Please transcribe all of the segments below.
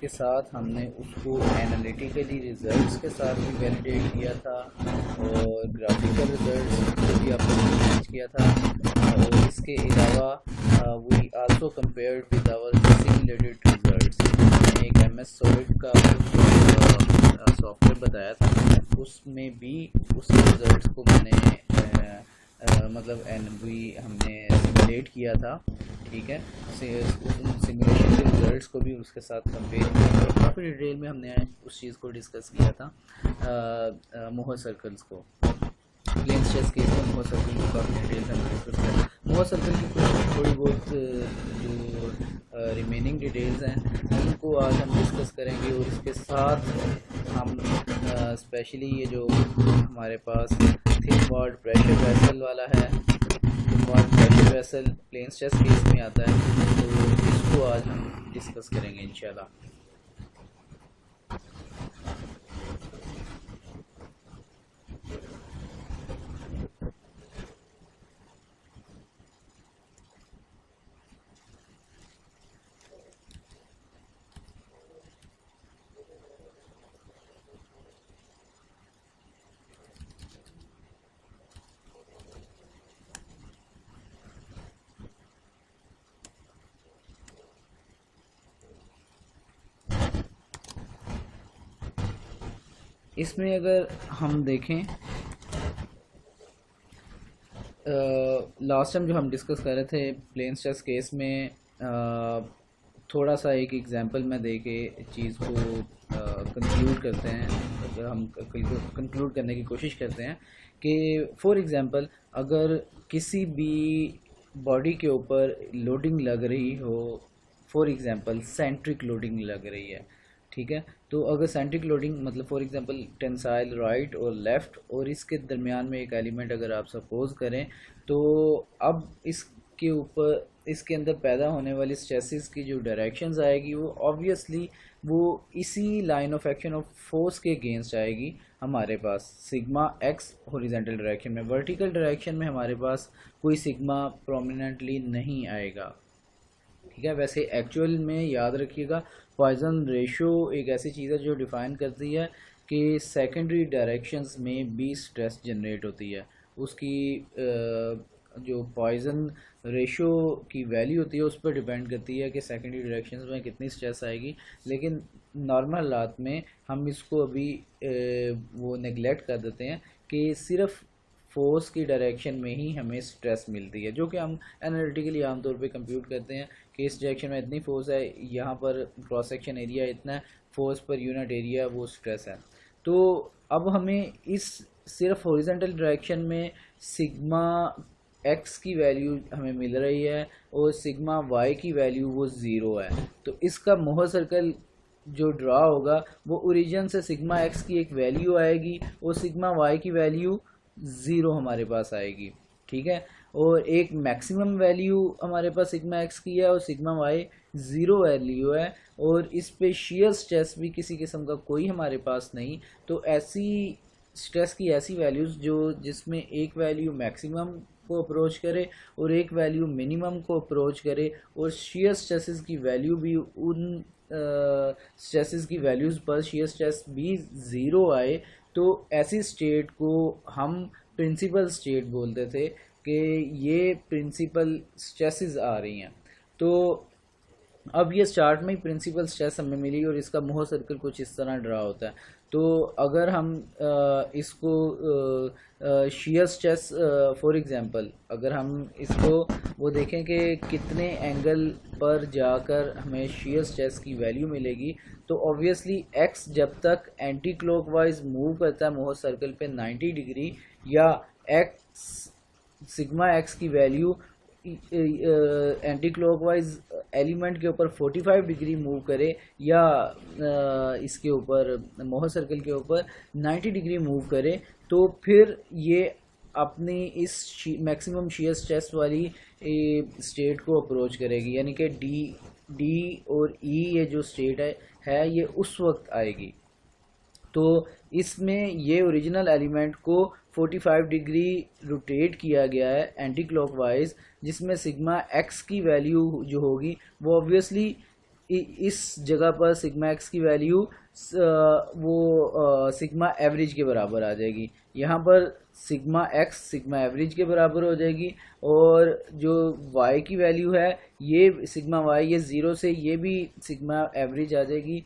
उसके साथ हमने उसको एनालिटिकली रिजल्ट्स के साथ भी वैलिडेट किया था और ग्राफिकल रिजल्ट्स को भी आपने चेंज किया था। और इसके अलावा we also compared with our simulated results. मैंने एक MS Solid का सॉफ्टवेयर बताया था, उसमें भी उस रिजल्ट्स को मैंने मतलब हमने सिमुलेट किया था। ठीक है, सिमुलेशन के रिजल्ट्स को भी उसके साथ कंपेयर किया और काफ़ी डिटेल में हमने उस चीज़ को डिस्कस किया था। मोहर सर्कल्स को प्लेन स्ट्रेस केस में मोहर सर्कल को काफ़ी डिटेल में हमने डिस्कस किया। मोहर सर्कल की कुछ थोड़ी बहुत जो रिमेनिंग डिटेल्स हैं उनको आज हम डिस्कस करेंगे और इसके साथ हम स्पेशली ये जो हमारे पास थिन वॉल्ड प्रेशर वेसल वाला है, thin walled pressure vessel plane stress case में आता है, तो इसको आज हम डिस्कस करेंगे इंशाल्लाह। इसमें अगर हम देखें लास्ट टाइम जो हम डिस्कस कर रहे थे प्लेन स्ट्रेस केस में, थोड़ा सा एक एग्जांपल में दे के चीज़ को कंक्लूड करते हैं। अगर हम कंक्लूड करने की कोशिश करते हैं कि फॉर एग्जांपल अगर किसी भी बॉडी के ऊपर लोडिंग लग रही हो, फॉर एग्जांपल सेंट्रिक लोडिंग लग रही है, ठीक है, तो अगर सेंट्रिक लोडिंग मतलब फॉर एग्जांपल टेंसाइल राइट और लेफ़्ट और इसके दरमियान में एक एलिमेंट अगर आप सपोज करें, तो अब इसके ऊपर इसके अंदर पैदा होने वाली स्ट्रेसेस की जो डायरेक्शंस आएगी वो ऑब्वियसली वो इसी line of action of force के अगेंस्ट आएगी। हमारे पास सिग्मा एक्स हॉरिजॉन्टल डायरेक्शन में, वर्टिकल डायरेक्शन में हमारे पास कोई सिग्मा प्रोमिनेंटली नहीं आएगा। ठीक है, वैसे एक्चुअल में याद रखिएगा पॉइजन रेशियो एक ऐसी चीज़ है जो डिफाइन करती है कि सेकेंडरी डायरेक्शंस में भी स्ट्रेस जनरेट होती है। उसकी जो पॉइजन रेशियो की वैल्यू होती है उस पर डिपेंड करती है कि सेकेंडरी डायरेक्शंस में कितनी स्ट्रेस आएगी, लेकिन नॉर्मल हालात में हम इसको अभी वो नेगलेक्ट कर देते हैं कि सिर्फ फोर्स की डायरेक्शन में ही हमें स्ट्रेस मिलती है, जो कि हम एनालिटिकली आमतौर पे कंप्यूट करते हैं कि इस डायरेक्शन में इतनी फोर्स है, यहाँ पर क्रॉस सेक्शन एरिया इतना है, फोर्स पर यूनिट एरिया वो स्ट्रेस है। तो अब हमें इस सिर्फ हॉरिजॉन्टल डायरेक्शन में सिग्मा एक्स की वैल्यू हमें मिल रही है और सिग्मा वाई की वैल्यू वो ज़ीरो है, तो इसका मोहर सर्कल जो ड्रा होगा वो ओरिजिन से सिग्मा एक्स की एक वैल्यू आएगी और सिग्मा वाई की वैल्यू ज़ीरो हमारे पास आएगी। ठीक है, और एक मैक्सिमम वैल्यू हमारे पास सिग्मा एक्स की है और सिग्मा वाई ज़ीरो वैल्यू है और इस पे शेयर स्ट्रेस भी किसी किस्म का कोई हमारे पास नहीं। तो ऐसी स्ट्रेस की ऐसी वैल्यूज़ जो जिसमें एक वैल्यू मैक्सिमम को अप्रोच करे और एक वैल्यू मिनिमम को अप्रोच करे और शेयर स्ट्रेसेस की वैल्यू भी उन स्ट्रेसेस की वैल्यूज़ पर शेयर स्ट्रेस भी ज़ीरो आए, तो ऐसी स्टेट को हम प्रिंसिपल स्टेट बोलते थे कि ये प्रिंसिपल स्ट्रेसेस आ रही हैं। तो अब ये स्टार्ट में ही प्रिंसिपल स्ट्रेस हमें मिली और इसका मोहर सर्कल कुछ इस तरह ड्रा होता है। तो अगर हम इसको शेयर स्ट्रेस फॉर एग्जांपल अगर हम इसको वो देखें कि कितने एंगल पर जाकर हमें शेयर स्ट्रेस की वैल्यू मिलेगी, तो ऑब्वियसली एक्स जब तक एंटी क्लॉकवाइज मूव करता है मोहर सर्कल पे 90 डिग्री या एक्स सिग्मा एक्स की वैल्यू एंटी क्लॉकवाइज एलिमेंट के ऊपर 45 डिग्री मूव करे या इसके ऊपर मोहर सर्कल के ऊपर 90 डिग्री मूव करे, तो फिर ये अपनी इस मैक्सिमम शेयर स्ट्रेस वाली स्टेट को अप्रोच करेगी, यानी कि डी और ई ये जो स्टेट है ये उस वक्त आएगी। तो इसमें ये ओरिजिनल एलिमेंट को 45 डिग्री रोटेट किया गया है एंटी क्लॉकवाइज, जिसमें सिग्मा एक्स की वैल्यू जो होगी वो ऑब्वियसली इस जगह पर सिग्मा एक्स की वैल्यू वो सिग्मा एवरेज के बराबर आ जाएगी। यहाँ पर सिग्मा एक्स सिग्मा एवरेज के बराबर हो जाएगी, और जो वाई की वैल्यू है ये सिग्मा वाई, ये ज़ीरो से ये भी सिग्मा एवरेज आ जाएगी,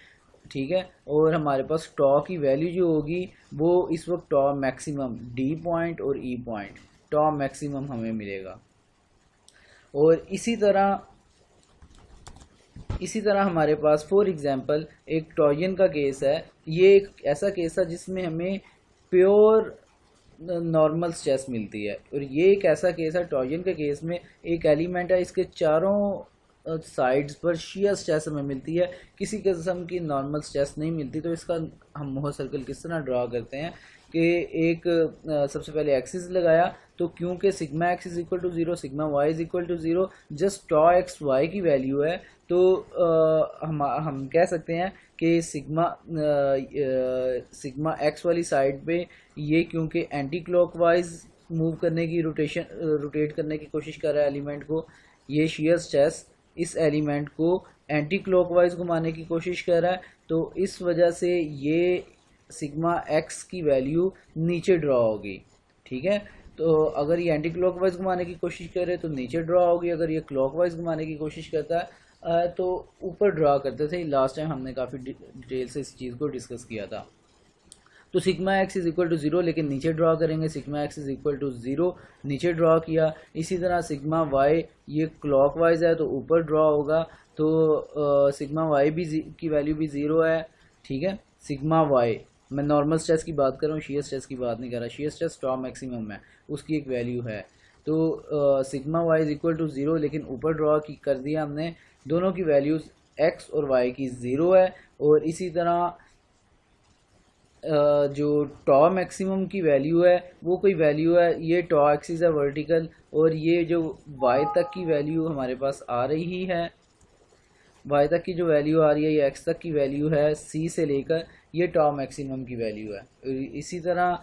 ठीक है। और हमारे पास टॉ की वैल्यू जो होगी वो इस वक्त टॉ मैक्सिमम डी पॉइंट और ई पॉइंट टॉ मैक्सिमम हमें मिलेगा। और इसी तरह हमारे पास फॉर एग्जांपल एक टॉयन का केस है। ये एक ऐसा केस है जिसमें हमें प्योर नॉर्मल स्ट्रेस मिलती है, और ये एक ऐसा केस है टॉयन के केस में एक एलिमेंट है, इसके चारों साइड्स पर शियर स्ट्रेस हमें मिलती है, किसी किस्म की नॉर्मल स्ट्रेस नहीं मिलती। तो इसका हम मोहर सर्कल किस तरह ड्रा करते हैं कि एक सबसे पहले एक्सिस लगाया, तो क्योंकि sigma x is equal to zero sigma y is equal to zero, just tau x y की वैल्यू है, तो हम कह सकते हैं कि सिग्मा एक्स वाली साइड पे ये क्योंकि एंटी क्लॉकवाइज मूव करने की रोटेट करने की कोशिश कर रहा है एलिमेंट को, ये शियर स्ट्रेस इस एलिमेंट को एंटी क्लॉकवाइज घुमाने की कोशिश कर रहा है, तो इस वजह से ये सिग्मा एक्स की वैल्यू नीचे ड्रॉ होगी, ठीक है। तो अगर ये एंटी क्लॉकवाइज घुमाने की कोशिश करे तो नीचे ड्रॉ होगी, अगर ये क्लॉकवाइज घुमाने की कोशिश करता है तो ऊपर ड्रॉ करते थे। लास्ट टाइम हमने काफ़ी डिटेल से इस चीज़ को डिस्कस किया था। तो sigma x is equal to zero लेकिन नीचे ड्रॉ करेंगे, sigma x is equal to zero नीचे ड्रॉ किया। इसी तरह सिग्मा वाई ये क्लॉकवाइज है तो ऊपर ड्रॉ होगा, तो सिग्मा वाई भी की वैल्यू भी ज़ीरो है, ठीक है। सिग्मा वाई, मैं नॉर्मल स्ट्रेस की बात कर रहा हूँ, शियर स्ट्रेस की बात नहीं कर रहा। शियर स्ट्रेस टॉ मैक्सिमम है, उसकी एक वैल्यू है, तो sigma y is equal to zero लेकिन ऊपर ड्रॉ कर दिया हमने, दोनों की वैल्यूज़ एक्स और वाई की ज़ीरो है। और इसी तरह जो टॉ मैक्सिमम की वैल्यू है वो कोई वैल्यू है, ये टॉ एक्सिस है वर्टिकल, और ये जो वाई तक की वैल्यू हमारे पास आ रही है, वाई तक की जो वैल्यू आ रही है ये एक्स तक की वैल्यू है, सी से लेकर ये टॉ मैक्सिमम की वैल्यू है। इसी तरह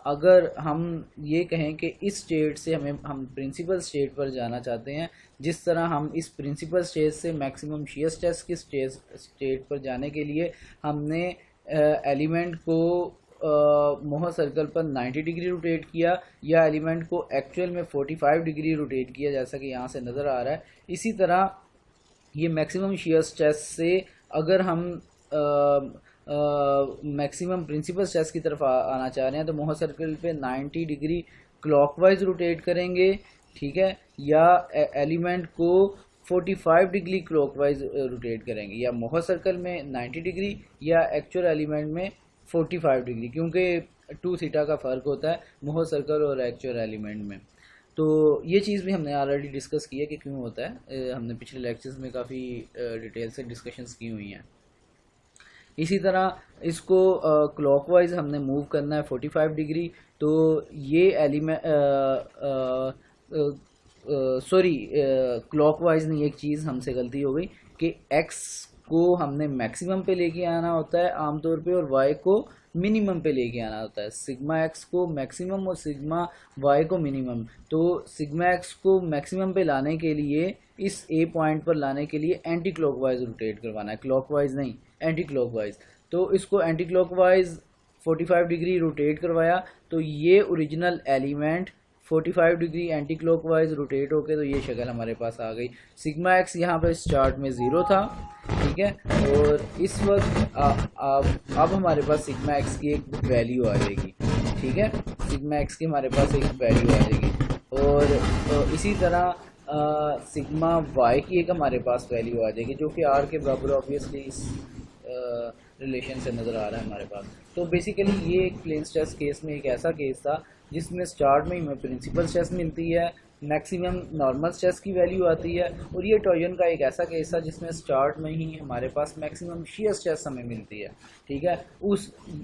अगर हम ये कहें कि इस स्टेट से हम प्रिंसिपल स्टेट पर जाना चाहते हैं, जिस तरह हम इस प्रिंसिपल स्टेट से मैक्सिमम शियर स्ट्रेस की स्टेट पर जाने के लिए हमने एलिमेंट को मोहर सर्कल पर 90 डिग्री रोटेट किया, या एलिमेंट को एक्चुअल में 45 डिग्री रोटेट किया, जैसा कि यहाँ से नज़र आ रहा है। इसी तरह ये मैक्सिमम शियर स्ट्रेस से अगर हम मैक्सिमम प्रिंसिपल स्ट्रेस की तरफ आना चाह रहे हैं तो मोहर सर्कल पे 90 डिग्री क्लॉकवाइज रोटेट करेंगे, ठीक है, या एलिमेंट को 45 डिग्री क्लॉकवाइज रोटेट करेंगे, या मोहर सर्कल में 90 डिग्री या एक्चुअल एलिमेंट में 45 डिग्री, क्योंकि 2 थीटा का फ़र्क होता है मोहर सर्कल और एक्चुअल एलिमेंट में। तो ये चीज़ भी हमने ऑलरेडी डिस्कस की है कि क्यों होता है, हमने पिछले लेक्चर्स में काफ़ी डिटेल से डिस्कशंस की हुई हैं। इसी तरह इसको क्लॉकवाइज हमने मूव करना है 45 डिग्री, तो ये एलिमेंट सॉरी क्लॉकवाइज नहीं, एक चीज़ हमसे गलती हो गई कि एक्स को हमने मैक्सिमम पे लेके आना होता है आमतौर पे, और वाई को मिनिमम पे लेके आना होता है। सिग्मा एक्स को मैक्सिमम और सिग्मा वाई को मिनिमम, तो सिग्मा एक्स को मैक्सिमम पे लाने के लिए, इस ए पॉइंट पर लाने के लिए एंटी क्लॉकवाइज रोटेट करवाना है, क्लॉकवाइज नहीं एंटी क्लॉकवाइज। तो इसको एंटी क्लॉकवाइज 45 डिग्री रोटेट करवाया, तो ये original element 45 degree anti clockwise rotate होके तो ये शक्ल हमारे पास आ गई। सिग्मा एक्स यहाँ पर स्टार्ट में ज़ीरो था, ठीक है, और इस वक्त अब हमारे पास सिग्मा एक्स की एक वैल्यू आ जाएगी, ठीक है, सिग्मा एक्स की हमारे पास एक वैल्यू आ जाएगी। और इसी तरह सिग्मा वाई की एक हमारे पास वैल्यू आ जाएगी, जो कि आर के बराबर ऑब्वियसली इस रिलेशन से नज़र आ रहा है हमारे पास। तो बेसिकली ये एक प्लेन स्ट्रेस केस में एक ऐसा केस था जिसमें स्टार्ट में हमें प्रिंसिपल स्ट्रेस मिलती है, मैक्सिमम नॉर्मल स्ट्रेस की वैल्यू आती है, और ये टॉयन का एक ऐसा केस है जिसमें स्टार्ट में ही हमारे पास मैक्सिमम शियर स्ट्रेस हमें मिलती है, ठीक है।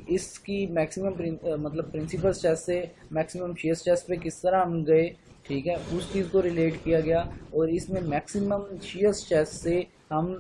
इसकी मैक्सिमम मतलब प्रिंसिपल स्ट्रेस से मैक्सिमम शियर स्ट्रेस पे किस तरह हम गए, ठीक है, उस चीज़ को रिलेट किया गया, और इसमें मैक्सिमम शियर स्ट्रेस से हम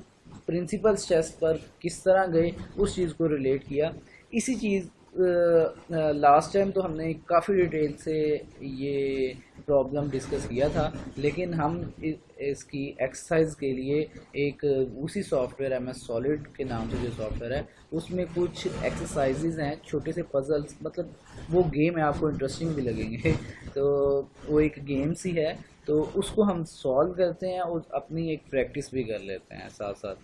प्रिंसिपल स्ट्रेस पर किस तरह गए उस चीज़ को रिलेट किया। इसी चीज़ लास्ट टाइम तो हमने काफ़ी डिटेल से ये प्रॉब्लम डिस्कस किया था, लेकिन हम इसकी एक्सरसाइज के लिए एक उसी सॉफ्टवेयर MS सॉलिड के नाम से जो सॉफ्टवेयर है उसमें कुछ एक्सरसाइजेज हैं, छोटे से पजल्स, मतलब वो गेम है, आपको इंटरेस्टिंग भी लगेंगे। तो वो एक गेम सी है, तो उसको हम सॉल्व करते हैं और अपनी एक प्रैक्टिस भी कर लेते हैं साथ साथ।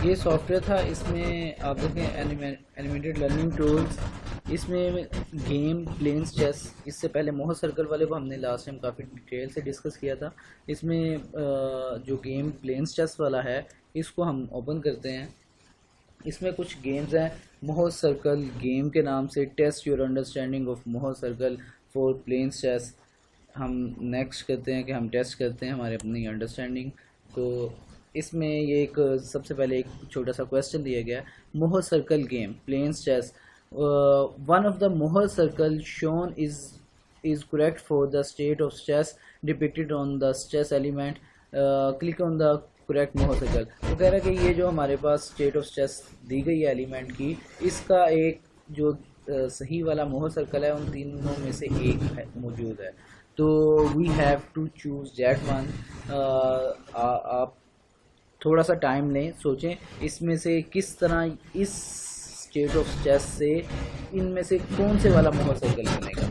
ये सॉफ्टवेयर था, इसमें आप देखें एनिमेटेड लर्निंग टूल्स, इसमें गेम प्लेन्स चेस। इससे पहले मोहर सर्कल वाले को हमने लास्ट टाइम काफ़ी डिटेल से डिस्कस किया था। इसमें जो गेम प्लेन्स चेस वाला है इसको हम ओपन करते हैं। इसमें कुछ गेम्स हैं, मोहर सर्कल गेम के नाम से, test your understanding of Mohr circle for planes चेस। हम नेक्स्ट करते हैं कि हम टेस्ट करते हैं हमारे अपनी अंडरस्टैंडिंग। तो इसमें ये एक सबसे पहले एक छोटा सा क्वेश्चन दिया गया है, Mohr circle game planes chess, one of the Mohr circle shown is correct for the state of chess depicted on the chess element, click on the correct Mohr circle. तो कह रहा है कि ये जो हमारे पास स्टेट ऑफ चेस दी गई है एलिमेंट की, इसका एक जो सही वाला मोहर सर्कल है उन तीनों में से एक मौजूद है। तो we have to choose that one. आप थोड़ा सा टाइम लें, सोचें इसमें से किस तरह इस स्टेट ऑफ चेस से इनमें से कौन से वाला मोहर सर्कल बनेगा।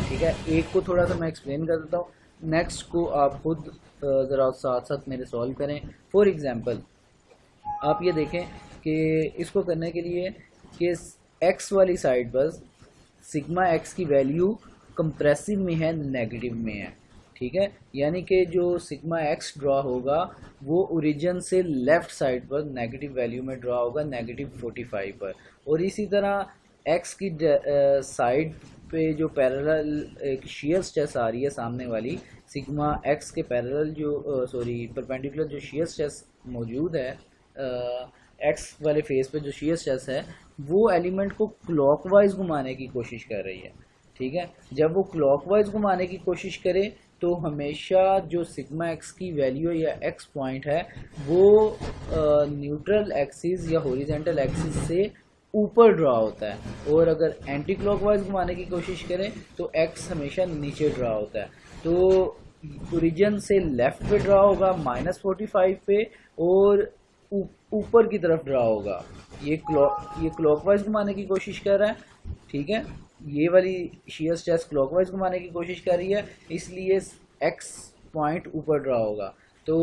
ठीक है, एक को थोड़ा सा मैं एक्सप्लेन कर देता हूँ, नेक्स्ट को आप खुद ज़रा साथ साथ मेरे सॉल्व करें। फॉर एग्जांपल आप ये देखें कि इसको करने के लिए कि एक्स वाली साइड पर सिग्मा एक्स की वैल्यू कंप्रेसिव में है, नेगेटिव में है। ठीक है, यानी कि जो सिग्मा एक्स ड्रा होगा वो ओरिजिन से लेफ़्ट साइड पर नेगेटिव वैल्यू में ड्रा होगा, -45 पर। और इसी तरह एक्स की साइड पे जो पैरेलल एक शेयर स्ट्रेस आ रही है सामने वाली, सिग्मा एक्स के पैरेलल जो परपेंडिकुलर जो शेयर स्ट्रेस मौजूद है एक्स वाले फेस पे जो शेयर स्ट्रेस है, वो एलिमेंट को क्लॉकवाइज घुमाने की कोशिश कर रही है। ठीक है, जब वो क्लॉकवाइज घुमाने की कोशिश करे तो हमेशा जो सिग्मा एक्स की वैल्यू या एक्स पॉइंट है वो न्यूट्रल एक्सिस या हॉरिजॉन्टल एक्सिस से ऊपर ड्रा होता है, और अगर एंटी क्लॉकवाइज घुमाने की कोशिश करें तो एक्स हमेशा नीचे ड्रा होता है। तो ओरिजिन से लेफ्ट पे ड्रा होगा -45 पे, और ऊपर की तरफ ड्रा होगा। ये क्लॉकवाइज घुमाने की कोशिश कर रहा है। ठीक है, ये वाली शेयर स्ट्रेस क्लॉकवाइज घुमाने की कोशिश कर रही है, इसलिए एक्स पॉइंट ऊपर ड्रा होगा। तो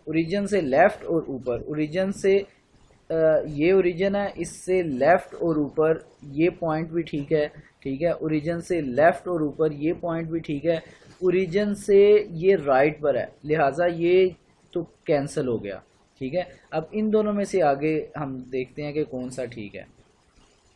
ओरिजिन से लेफ्ट और ऊपर, ओरिजिन से ये ओरिजिन है, इससे लेफ्ट और ऊपर ये पॉइंट भी ठीक है। ठीक है, ओरिजिन से लेफ्ट और ऊपर ये पॉइंट भी ठीक है। ओरिजिन से ये राइट पर है, लिहाजा ये तो कैंसिल हो गया। ठीक है, अब इन दोनों में से आगे हम देखते हैं कि कौन सा ठीक है।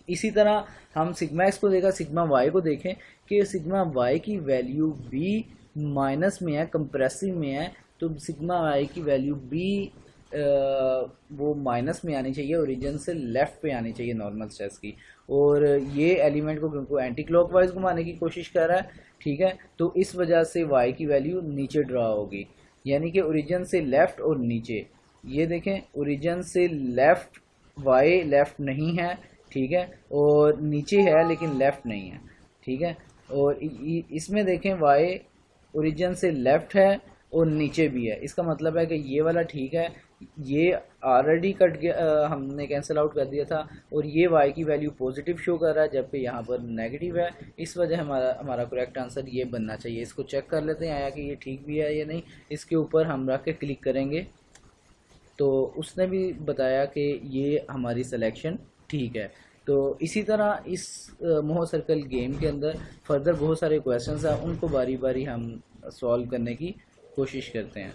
इसी तरह हम सिग्मा एक्स को देखा, सिग्मा वाई को देखें कि सिग्मा वाई की वैल्यू बी माइनस में है, कंप्रेसिव में है, तो सिग्मा वाई की वैल्यू बी वो माइनस में आनी चाहिए, ओरिजिन से लेफ्ट पे आनी चाहिए नॉर्मल स्ट्रेस की। और ये एलिमेंट को एंटी क्लॉकवाइज घुमाने की कोशिश कर रहा है। ठीक है, तो इस वजह से वाई की वैल्यू नीचे ड्रा होगी, यानी कि ओरिजिन से लेफ्ट और नीचे। ये देखें, ओरिजिन से लेफ्ट वाई लेफ्ट नहीं है, ठीक है, और नीचे है लेकिन लेफ्ट नहीं है। ठीक है, और इसमें देखें वाई ओरिजिन से लेफ्ट है और नीचे भी है, इसका मतलब है कि ये वाला ठीक है, ये ऑलरेडी कट गया, हमने कैंसिल आउट कर दिया था, और ये वाई की वैल्यू पॉजिटिव शो कर रहा है जबकि यहाँ पर नेगेटिव है। इस वजह हमारा करेक्ट आंसर ये बनना चाहिए। इसको चेक कर लेते हैं आया कि ये ठीक भी है या नहीं। इसके ऊपर हम रख के क्लिक करेंगे तो उसने भी बताया कि ये हमारी सिलेक्शन ठीक है। तो इसी तरह इस मोहर सर्कल गेम के अंदर फर्दर बहुत सारे क्वेश्चंस हैं, उनको बारी बारी हम सॉल्व करने की कोशिश करते हैं।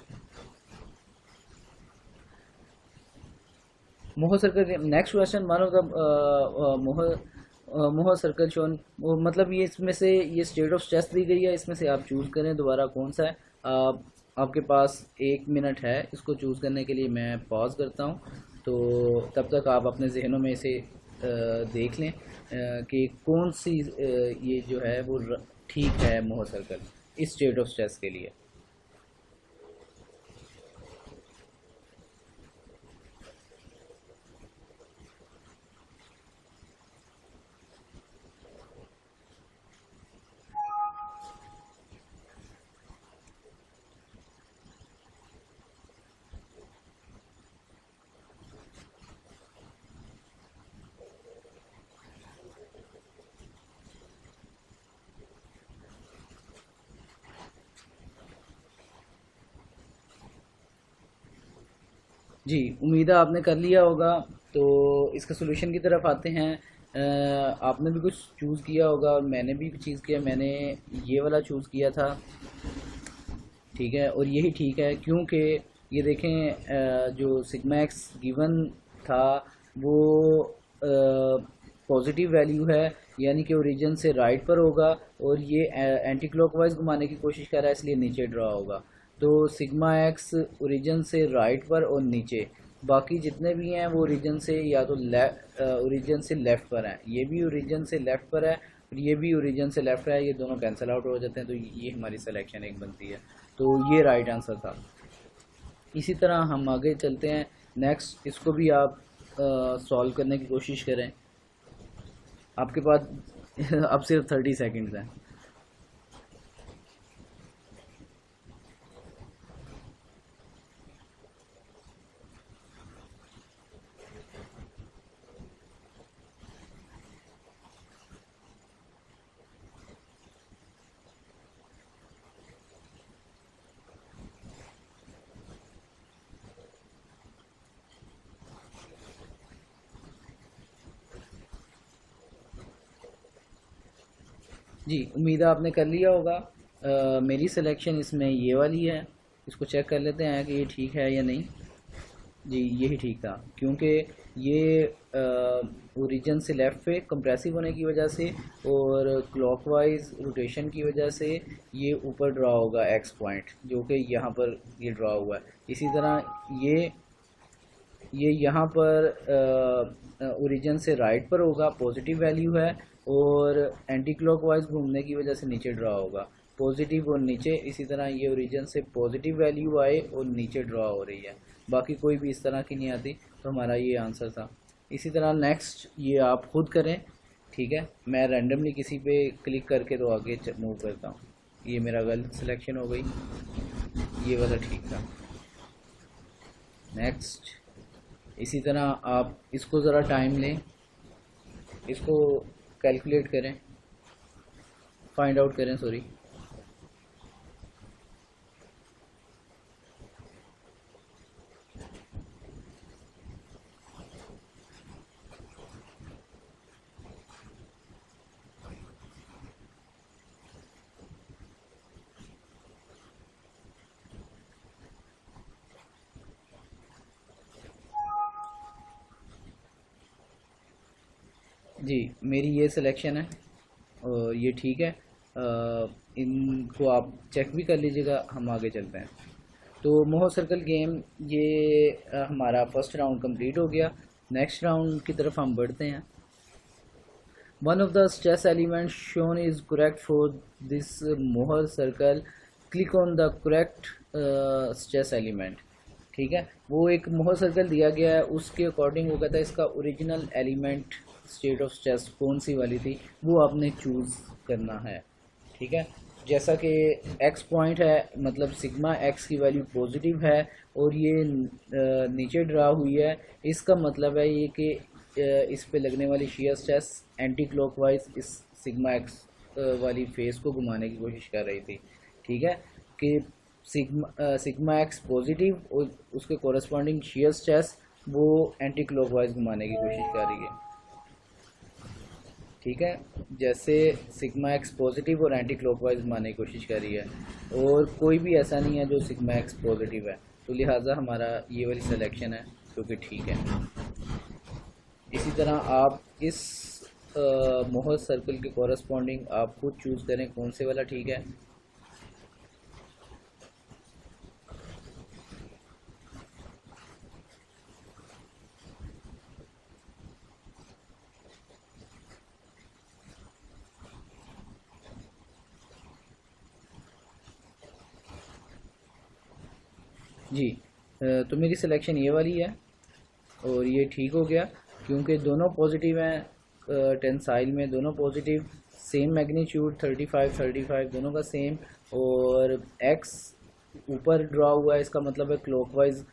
Mohr circle, next question, one of the Mohr circle shown, मतलब ये इसमें से ये स्टेट ऑफ स्ट्रेस दी गई है, इसमें से आप चूज़ करें दोबारा कौन सा है। आपके पास 1 मिनट है इसको चूज़ करने के लिए, मैं पॉज करता हूँ। तो तब तक आप अपने जहनों में इसे देख लें कि कौन सी ये जो है वो ठीक है मोहर सर्कल इस स्टेट ऑफ स्ट्रेस के लिए। जी, उम्मीद है आपने कर लिया होगा। तो इसका सोल्यूशन की तरफ आते हैं। आपने भी कुछ चूज़ किया होगा और मैंने भी चीज़ किया, मैंने ये वाला चूज़ किया था, ठीक है, और यही ठीक है क्योंकि ये देखें जो सिग्मा एक्स गिवन था वो पॉजिटिव वैल्यू है, यानी कि ओरिजिन से राइट पर होगा, और ये एंटी क्लॉकवाइज घुमाने की कोशिश कर रहा है इसलिए नीचे ड्रा होगा। तो सिग्मा एक्स ओरिजिन से राइट पर और नीचे, बाकी जितने भी हैं वो ओरिजिन से या तो ओरिजिन से लेफ़्ट पर हैं, ये भी ओरिजिन से लेफ़्ट पर है और ये भी ओरिजिन से लेफ़्ट है, ये दोनों कैंसिल आउट हो जाते हैं। तो ये हमारी सिलेक्शन एक बनती है, तो ये राइट आंसर था। इसी तरह हम आगे चलते हैं नेक्स्ट, इसको भी आप सॉल्व करने की कोशिश करें। आपके पास अब सिर्फ 30 सेकंड्स हैं। जी, उम्मीद है आपने कर लिया होगा। मेरी सिलेक्शन इसमें ये वाली है, इसको चेक कर लेते हैं कि ये ठीक है या नहीं। जी, यही ठीक था क्योंकि ये ओरिजिन से लेफ़्ट पे कंप्रेसिव होने की वजह से और क्लॉकवाइज रोटेशन की वजह से ये ऊपर ड्रा होगा एक्स पॉइंट, जो कि यहाँ पर ये ड्रा हुआ है। इसी तरह ये यहाँ पर ओरिजिन से राइट पर होगा, पॉजिटिव वैल्यू है, और एंटी क्लॉकवाइज घूमने की वजह से नीचे ड्रा होगा, पॉजिटिव और नीचे। इसी तरह ये ओरिजिन से पॉजिटिव वैल्यू आए और नीचे ड्रा हो रही है, बाकी कोई भी इस तरह की नहीं आती। तो हमारा ये आंसर था। इसी तरह नेक्स्ट ये आप खुद करें, ठीक है। मैं रैंडमली किसी पे क्लिक करके तो आगे मूव करता हूँ। ये मेरा गलत सिलेक्शन हो गई, ये वाला ठीक था। नेक्स्ट, इसी तरह आप इसको ज़रा टाइम लें, इसको कैलकुलेट करें, फाइंड आउट करें, सॉरी। जी, मेरी ये सिलेक्शन है और ये ठीक है। इनको आप चेक भी कर लीजिएगा। हम आगे चलते हैं। तो मोह सर्कल गेम ये हमारा फर्स्ट राउंड कंप्लीट हो गया। नेक्स्ट राउंड की तरफ हम बढ़ते हैं। One of the stress element shown is correct for this Mohr circle, click on the correct stress element, ठीक है। वो एक मोहर सर्कल दिया गया है, उसके अकॉर्डिंग वो कहता है इसका original element state of stress कौन सी वाली थी वो आपने चूज़ करना है, ठीक है। जैसा कि एक्स पॉइंट है, मतलब सिग्मा एक्स की वैल्यू पॉजिटिव है और ये नीचे ड्रा हुई है, इसका मतलब है ये कि इस पे लगने वाली शियर स्ट्रेस एंटी क्लॉकवाइज इस सिग्मा एक्स वाली फेस को घुमाने की कोशिश कर रही थी, ठीक है। कि सिग्मा एक्स पॉजिटिव और उसके कोरस्पॉन्डिंग शियर स्ट्रेस वो एंटी क्लॉकवाइज घुमाने की कोशिश कर रही है, ठीक है। जैसे सिग्मा एक्स पॉजिटिव और एंटी क्लॉकवाइज घुमाने की कोशिश कर रही है, और कोई भी ऐसा नहीं है जो सिग्मा एक्स पॉजिटिव है, तो लिहाजा हमारा ये वाली सिलेक्शन है जो कि ठीक है। इसी तरह आप इस मोहर सर्कल के कॉरस्पॉन्डिंग आप खुद चूज़ करें कौन से वाला ठीक है। जी तो मेरी सिलेक्शन ये वाली है और ये ठीक हो गया क्योंकि दोनों पॉजिटिव हैं। टेंसाइल में दोनों पॉजिटिव, सेम मैग्नीट्यूड 35 दोनों का सेम, और एक्स ऊपर ड्रा हुआ है, इसका मतलब है क्लॉकवाइज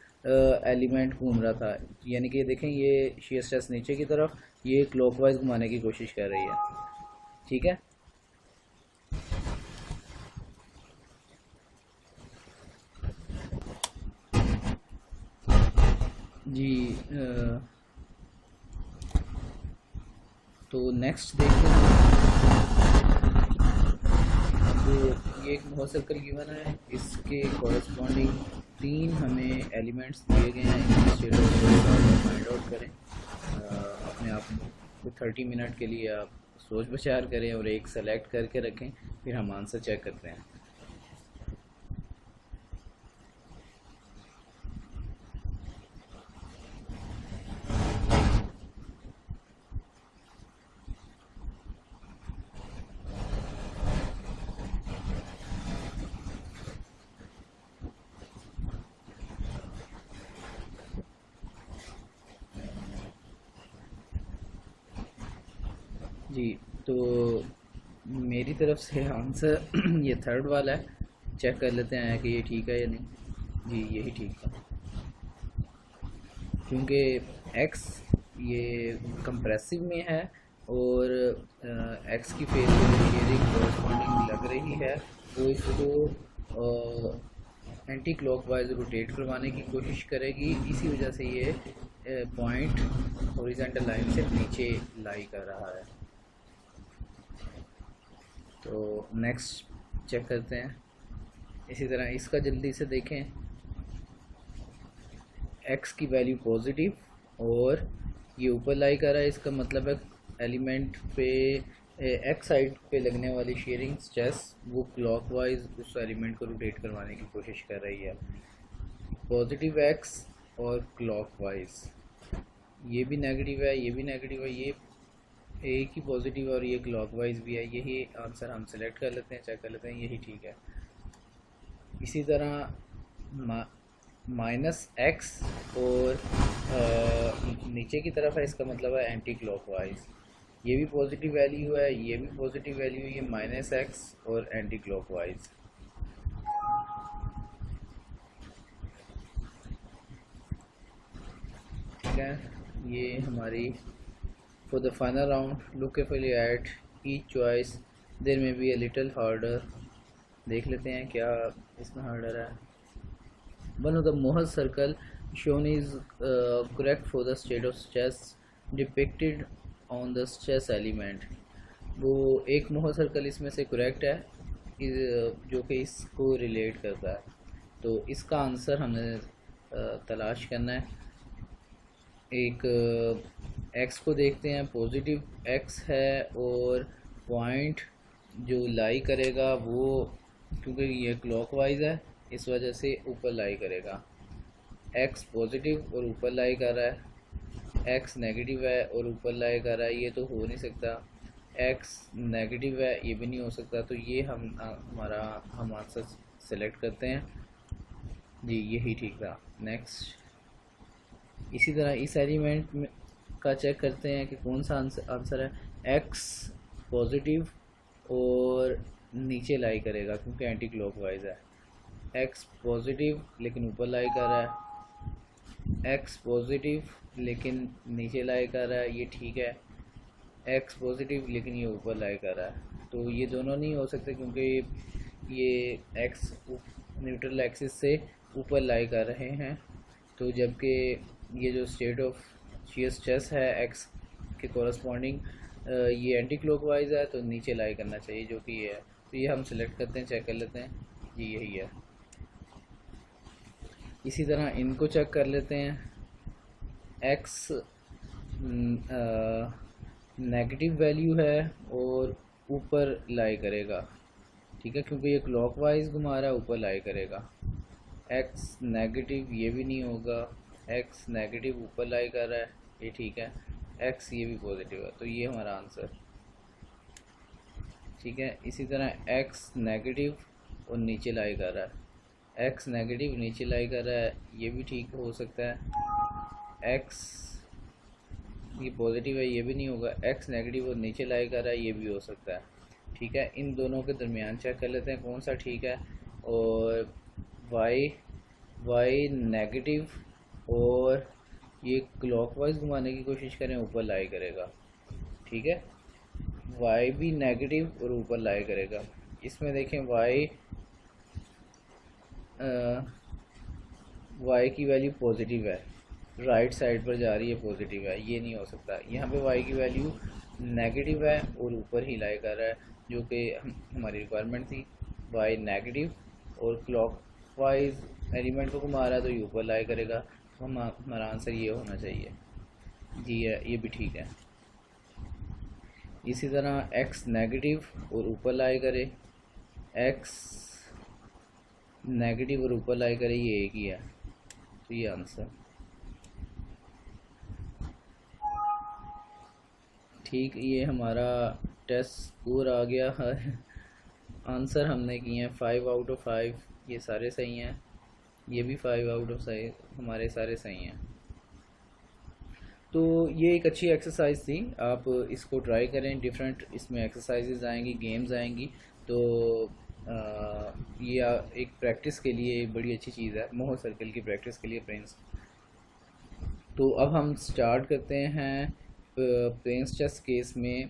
एलिमेंट घूम रहा था। यानी कि देखें ये शीयर स्ट्रेस नीचे की तरफ, ये क्लॉकवाइज घुमाने की कोशिश कर रही है। ठीक है जी। तो नेक्स्ट देखते हैं। तो ये एक बहुत सर्कल गिवन है, इसके कॉरस्पॉन्डिंग 3 हमें एलिमेंट्स दिए गए हैं। इनकी स्टेट ऑफ फाइंड आउट करें। अपने आप को 30 मिनट के लिए आप सोच विचार करें और एक सेलेक्ट करके रखें, फिर हम आंसर चेक करते हैं। जी तो मेरी तरफ से आंसर ये थर्ड वाला है। चेक कर लेते हैं कि ये ठीक है या नहीं। जी यही ठीक था, क्योंकि एक्स ये कंप्रेसिव में है और एक्स की फेस शेयरिंग कॉरस्पॉन्डिंग लग रही है, तो इसको एंटी क्लॉकवाइज रोटेट करवाने की कोशिश करेगी। इसी वजह से ये पॉइंट हॉरिजॉन्टल लाइन से नीचे लाई कर रहा है। तो नेक्स्ट चेक करते हैं। इसी तरह इसका जल्दी से देखें। एक्स की वैल्यू पॉजिटिव और ये ऊपर लाई कर रहा है, इसका मतलब है एलिमेंट पे एक्स साइड पे लगने वाली शेयरिंग स्ट्रेस वो क्लॉकवाइज उस एलिमेंट को रोटेट करवाने की कोशिश कर रही है। पॉजिटिव एक्स और क्लॉकवाइज, ये भी नेगेटिव है, ये भी नेगेटिव है, ये एक ही पॉजिटिव और ये क्लॉकवाइज भी है। यही आंसर हम सेलेक्ट कर लेते हैं, चेक कर लेते हैं, यही ठीक है। इसी तरह माइनस एक्स और नीचे की तरफ है, इसका मतलब है एंटी क्लॉकवाइज। ये भी पॉजिटिव वैल्यू है, ये भी पॉजिटिव वैल्यू है, ये माइनस एक्स और एंटी क्लॉकवाइज। ठीक है, ये हमारी for the final round look carefully at each choice, there may be a little harder. देख लेते हैं क्या इसमें हार्डर है। One of the Mohr circle shown is correct for the state of stress depicted on the stress element। वो एक Mohr circle इसमें से करेक्ट है जो कि इसको रिलेट करता है। तो इसका आंसर हमने तलाश करना है। एक एक्स को देखते हैं, पॉजिटिव एक्स है और पॉइंट जो लाई करेगा वो, क्योंकि ये क्लॉकवाइज है इस वजह से ऊपर लाई करेगा। एक्स पॉजिटिव और ऊपर लाई कर रहा है, एक्स नेगेटिव है और ऊपर लाई कर रहा है, ये तो हो नहीं सकता। एक्स नेगेटिव है, ये भी नहीं हो सकता। तो ये हम आंसर सेलेक्ट करते हैं। जी यही ठीक था। नेक्स्ट इसी तरह इस एलिमेंट में का चेक करते हैं कि कौन सा आंसर है। एक्स पॉजिटिव और नीचे लाई करेगा क्योंकि एंटी क्लॉकवाइज है। एक्स पॉजिटिव लेकिन ऊपर लाई कर रहा है, एक्स पॉजिटिव लेकिन नीचे लाई कर रहा है, ये ठीक है। एक्स पॉजिटिव लेकिन ये ऊपर लाई कर रहा है, तो ये दोनों नहीं हो सकते क्योंकि ये एक्स न्यूट्रल एक्सिस से ऊपर लाई कर रहे हैं। तो जबकि ये जो स्टेट ऑफ शियर स्ट्रेस है एक्स के कॉरस्पॉन्डिंग ये एंटी क्लॉकवाइज है, तो नीचे लाई करना चाहिए जो कि ये है। तो ये हम सिलेक्ट करते हैं, चेक कर लेते हैं, जी यही है। इसी तरह इनको चेक कर लेते हैं। एक्स नेगेटिव वैल्यू है और ऊपर लाई करेगा, ठीक है, क्योंकि ये क्लॉकवाइज घुमा रहा है, ऊपर लाई करेगा। एक्स नेगेटिव ये भी नहीं होगा, एक्स नेगेटिव ऊपर लाई कर रहा है, ये ठीक है। एक्स ये भी पॉजिटिव है, तो ये हमारा आंसर, ठीक है। इसी तरह एक्स नेगेटिव और नीचे लाई कर रहा है, एक्स नेगेटिव नीचे लाई कर रहा है, ये भी ठीक हो सकता है। एक्स ये पॉजिटिव है, ये भी नहीं होगा। एक्स नेगेटिव और नीचे लाई कर रहा है, ये भी हो सकता है, ठीक है। इन दोनों के दरमियान चेक कर लेते हैं कौन सा ठीक है। और वाई नेगेटिव और ये क्लॉकवाइज घुमाने की कोशिश करें, ऊपर लाई करेगा, ठीक है। वाई भी नेगेटिव और ऊपर लाई करेगा। इसमें देखें वाई की वैल्यू पॉजिटिव है, राइट साइड पर जा रही है, पॉजिटिव है, ये नहीं हो सकता। यहाँ पे वाई की वैल्यू नेगेटिव है और ऊपर ही लाई कर रहा है, जो कि हमारी रिक्वायरमेंट थी। वाई नेगेटिव और क्लॉकवाइज एलिमेंट को घुमा रहा है, तो ये ऊपर लाई करेगा। तो हमारा आंसर ये होना चाहिए जी, है, ये भी ठीक है। इसी तरह एक्स नेगेटिव और ऊपर लाई करे, एक्स नेगेटिव और ऊपर लाई करे, ये एक ही है, तो ये आंसर ठीक। ये हमारा टेस्ट स्कोर आ गया है। आंसर हमने किए हैं 5 आउट ऑफ 5, ये सारे सही हैं। ये भी 5 आउट ऑफ सही, हमारे सारे सही हैं। तो ये एक अच्छी एक्सरसाइज थी, आप इसको ट्राई करें। डिफरेंट इसमें एक्सरसाइजेज आएंगी, गेम्स आएंगी, तो ये एक प्रैक्टिस के लिए एक बड़ी अच्छी चीज़ है, मोहर सर्कल की प्रैक्टिस के लिए प्लेन्स। तो अब हम स्टार्ट करते हैं प्लेन्स चेस केस में।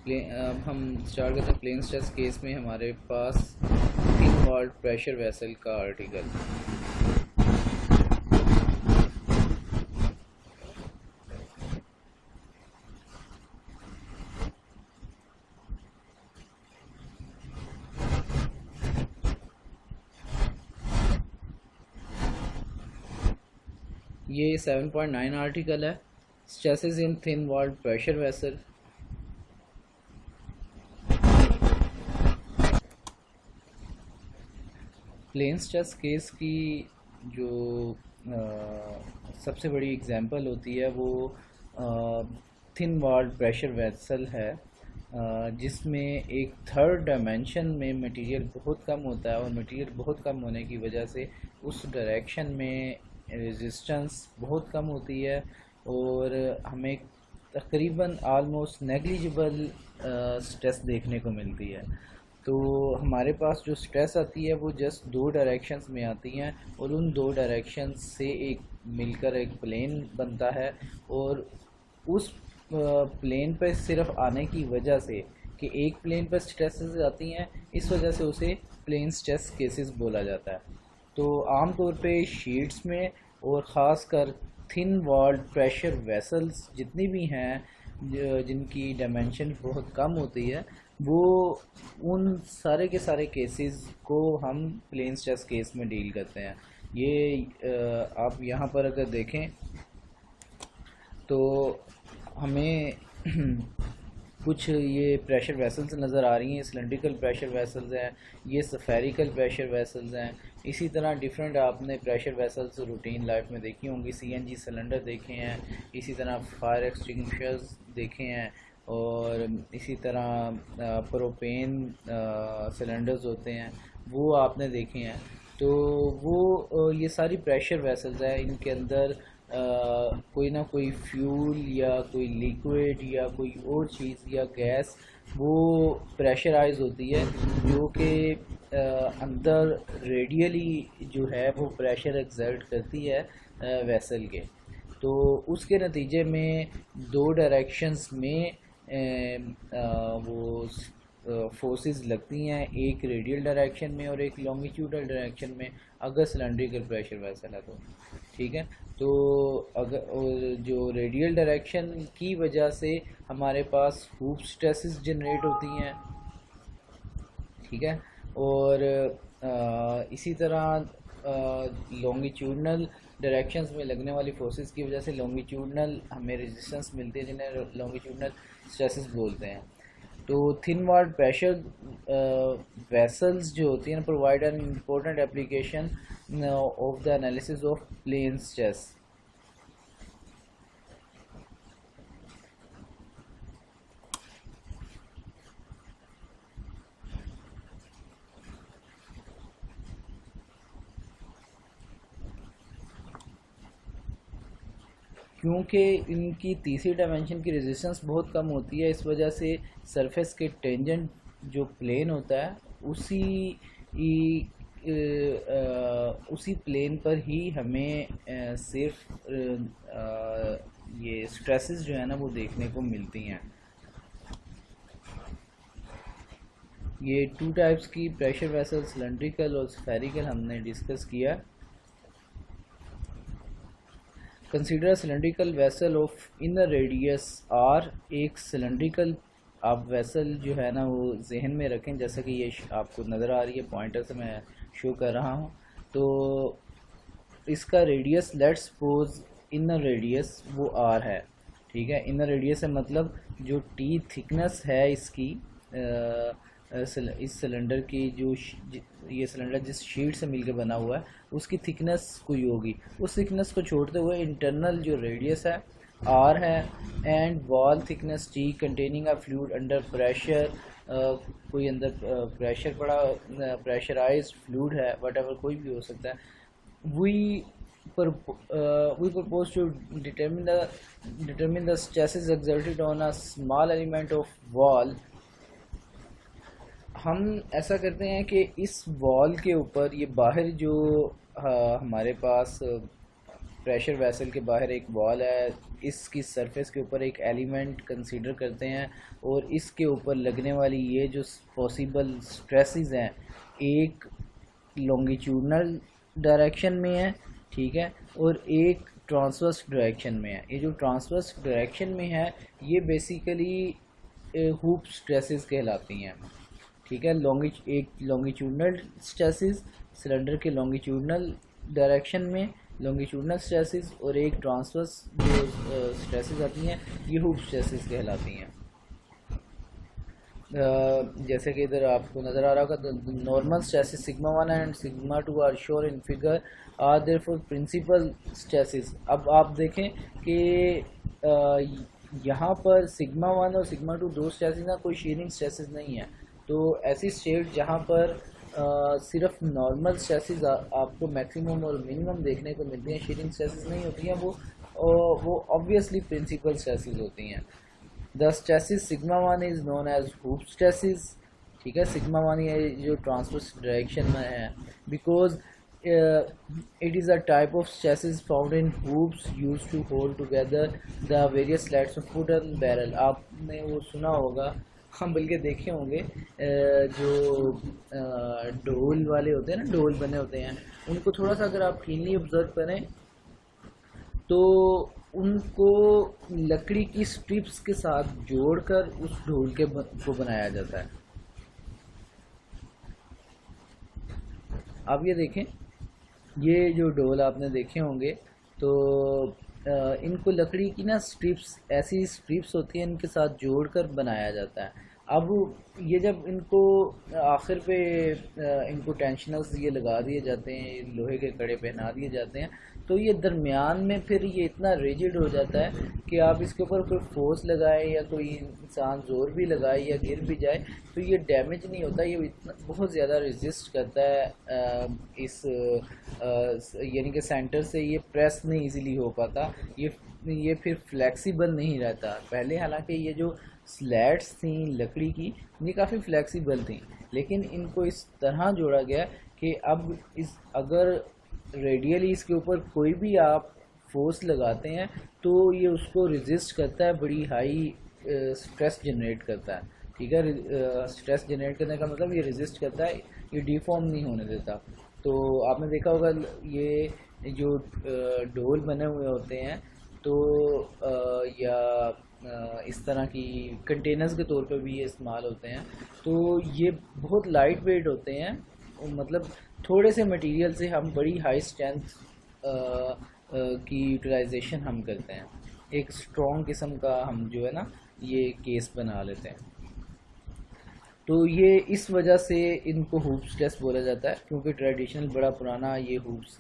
अब हम स्टार्ट करते हैं प्लेन्स चेस केस में। हमारे पास थिन वॉल्ड प्रेशर वेसल का आर्टिकल, ये 7.9 आर्टिकल है, stresses in thin walled pressure vessel. Plane stress case की जो सबसे बड़ी एग्जांपल होती है वो थिन वॉल्ड प्रेशर वेसल है, जिसमें एक थर्ड डायमेंशन में मटेरियल बहुत कम होता है, और मटेरियल बहुत कम होने की वजह से उस डायरेक्शन में रेजिस्टेंस बहुत कम होती है, और हमें तकरीबन आलमोस्ट नेग्लिजिबल स्ट्रेस देखने को मिलती है। तो हमारे पास जो स्ट्रेस आती है वो जस्ट 2 डायरेक्शंस में आती हैं, और उन 2 डायरेक्शंस से एक मिलकर एक प्लेन बनता है, और उस प्लेन पर सिर्फ आने की वजह से कि एक प्लेन पर स्ट्रेसेस आती हैं, इस वजह से उसे प्लेन स्ट्रेस केसेस बोला जाता है। तो आम तौर पे शीट्स में और ख़ास कर थिन वॉल्ड प्रेशर वेसल्स जितनी भी हैं जिनकी डायमेंशन बहुत कम होती है, वो उन सारे के सारे केसेस को हम प्लेन स्ट्रेस केस में डील करते हैं। ये आप यहाँ पर अगर देखें तो हमें कुछ ये प्रेशर वेसल्स नज़र आ रही हैं, सिलेंड्रिकल प्रेशर वेसल्स हैं, ये स्फेरिकल प्रेशर वेसल्स हैं। इसी तरह डिफरेंट आपने प्रेशर वेसल्स रूटीन लाइफ में देखी होंगी, सीएनजी सिलेंडर देखे हैं, इसी तरह फायर एक्सटिंग्विशर्स देखे हैं, और इसी तरह प्रोपेन सिलेंडर्स होते हैं, वो आपने देखे हैं। तो वो ये सारी प्रेशर वेसल्स हैं, इनके अंदर कोई ना कोई फ्यूल या कोई लिक्विड या कोई और चीज़ या गैस वो प्रेशराइज होती है, जो कि अंदर रेडियली जो है वो प्रेशर एक्सर्ट करती है वेसल के। तो उसके नतीजे में 2 डायरेक्शंस में वो फोर्सेस लगती हैं, एक रेडियल डायरेक्शन में और एक लॉन्गिट्यूडल डायरेक्शन में, अगर सिलेंड्रिकल प्रेशर वेसल है तो, ठीक है। तो अगर जो रेडियल डायरेक्शन की वजह से हमारे पास हूप स्ट्रेसेस जनरेट होती हैं, ठीक है, और इसी तरह लॉन्गिट्यूडनल डायरेक्शंस में लगने वाली फोर्सेस की वजह से लॉन्गिट्यूडनल हमें रेजिस्टेंस मिलती है, जिन्हें लॉन्गिट्यूडनल स्ट्रेसेस बोलते हैं। तो थिन वॉल्ड प्रेशर वेसल्स जो होती हैं provide an important application of the analysis of plane stress. क्योंकि इनकी तीसरी डायमेंशन की रेजिस्टेंस बहुत कम होती है, इस वजह से सरफेस के टेंजेंट जो प्लेन होता है उसी प्लेन पर ही हमें सिर्फ ये स्ट्रेसेस जो है ना वो देखने को मिलती हैं। ये टू टाइप्स की प्रेशर वेसल, सिलेंड्रिकल और स्फेरिकल, हमने डिस्कस किया। Consider cylindrical vessel of inner radius r. एक सिलेंड्रिकल आप वेसल जो है ना वो जहन में रखें, जैसा कि ये आपको नज़र आ रही है, पॉइंटर से मैं शो कर रहा हूँ। तो इसका radius, let's suppose inner radius वो आर है, ठीक है। इनर रेडियस है मतलब जो टी थिकनेस है इसकी इस सिलेंडर की, जो ये सिलेंडर जिस शीट से मिलकर बना हुआ है उसकी थिकनेस कोई होगी, उस थिकनेस को छोड़ते हुए इंटरनल जो रेडियस है आर है, and wall thickness T containing a fluid under pressure, कोई अंदर प्रेशर पड़ा, प्रेशराइज्ड फ्लूइड है, वट कोई भी हो सकता है। we we propose to determine the stresses exerted on a small element of wall। हम ऐसा करते हैं कि इस वॉल के ऊपर, ये बाहर जो हमारे पास प्रेशर वेसल के बाहर एक वॉल है, इसकी सरफेस के ऊपर एक एलिमेंट कंसीडर करते हैं और इसके ऊपर लगने वाली ये जो पॉसिबल स्ट्रेसेस हैं, एक लॉन्गिट्यूडनल डायरेक्शन में है, ठीक है, और एक ट्रांसवर्स डायरेक्शन में है। ये जो ट्रांसवर्स डायरेक्शन में है ये बेसिकली हुप स्ट्रेसेस कहलाती हैं, ठीक है। एक लॉन्गिट्यूडनल स्ट्रेसेस सिलेंडर के लॉन्गिट्यूडनल डायरेक्शन में, लॉन्गिट्यूडनल स्ट्रेसेस, और एक ट्रांसवर्स जो स्ट्रेसेस आती हैं ये हुप स्ट्रेसेस कहलाती हैं। जैसे कि इधर आपको नज़र आ रहा होगा, normal stresses sigma 1 and sigma 2 are shown in figure are therefore principal stresses. अब आप देखें कि यहाँ पर सिग्मा 1 और सिग्मा 2 दो स्ट्रेसेस ना, कोई शेयरिंग स्ट्रेसेस नहीं है। तो ऐसी स्टेट जहाँ पर सिर्फ नॉर्मल स्ट्रेसेस आपको मैक्सिमम और मिनिमम देखने को मिलती हैं, शेयरिंग स्ट्रेसेस नहीं होती हैं, वो ऑब्वियसली प्रिंसिपल स्ट्रेसेस होती हैं। The stresses sigma 1 is known as hoop stresses, ठीक है। सिग्मा 1 ये जो ट्रांसवर्स डायरेक्शन में है, because it is a type of stresses found in hoops used to hold together the various slats of foot and barrel। आपने वो सुना होगा, हम बल्कि देखे होंगे, जो ढोल वाले होते हैं ना, ढोल बने होते हैं, उनको थोड़ा सा अगर आप कीनली ऑब्जर्व करें तो उनको लकड़ी की स्ट्रिप्स के साथ जोड़कर उस ढोल के को बनाया जाता है। आप ये देखें, ये जो ढोल आपने देखे होंगे, तो इनको लकड़ी की ना स्ट्रिप्स, ऐसी स्ट्रिप्स होती हैं, इनके साथ जोड़कर बनाया जाता है। अब ये जब इनको आखिर पे इनको टेंशनल्स ये लगा दिए जाते हैं, लोहे के कड़े पहना दिए जाते हैं, तो ये दरमियान में फिर ये इतना रिजिड हो जाता है कि आप इसके ऊपर कोई फोर्स लगाए या कोई इंसान ज़ोर भी लगाए या गिर भी जाए तो ये डैमेज नहीं होता। ये इतना बहुत ज़्यादा रेजिस्ट करता है इस यानी कि सेंटर से ये प्रेस नहीं इजीली हो पाता, ये फिर फ्लेक्सिबल नहीं रहता। पहले हालांकि ये जो स्लैट्स थी लकड़ी की, ये काफ़ी फ्लेक्सिबल थी, लेकिन इनको इस तरह जोड़ा गया कि अब अगर रेडियली इसके ऊपर कोई भी आप फोर्स लगाते हैं तो ये उसको रेजिस्ट करता है, बड़ी हाई स्ट्रेस जनरेट करता है, ठीक है। स्ट्रेस जनरेट करने का मतलब ये रेजिस्ट करता है, ये डिफॉर्म नहीं होने देता। तो आपने देखा होगा ये जो ढोल बने हुए होते हैं तो या इस तरह की कंटेनर्स के तौर पे भी ये इस्तेमाल होते हैं, तो ये बहुत लाइट वेट होते हैं मतलब थोड़े से मटेरियल से हम बड़ी हाई स्ट्रेंथ की यूटिलाइजेशन हम करते हैं, एक स्ट्रॉन्ग किस्म का हम जो है ना ये केस बना लेते हैं। तो ये इस वजह से इनको हूप स्ट्रेस बोला जाता है, क्योंकि ट्रेडिशनल बड़ा पुराना ये हूप्स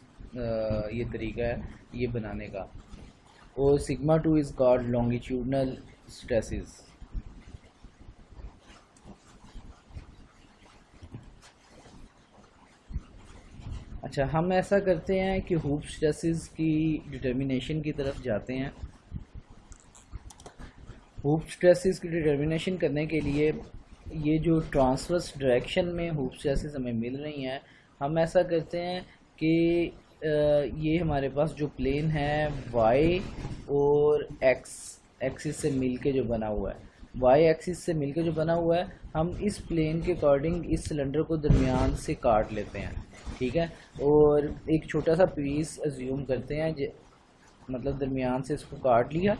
ये तरीका है ये बनाने का। और sigma 2 is called longitudinal stresses. अच्छा, हम ऐसा करते हैं कि हूप स्ट्रेसेस की डिटर्मिनेशन की तरफ जाते हैं। हूप स्ट्रेसेस की डिटर्मिनेशन करने के लिए ये जो ट्रांसवर्स डायरेक्शन में हूप स्ट्रेसेस हमें मिल रही हैं, हम ऐसा करते हैं कि ये हमारे पास जो प्लेन है वाई और एक्स एक्सिस से मिल के जो बना हुआ है, वाई एक्सिस से मिल के जो बना हुआ है, हम इस प्लेन के अकॉर्डिंग इस सिलेंडर को दरमियान से काट लेते हैं। ठीक है, और एक छोटा सा पीस अज्यूम करते हैं, मतलब दरमियान से इसको काट लिया,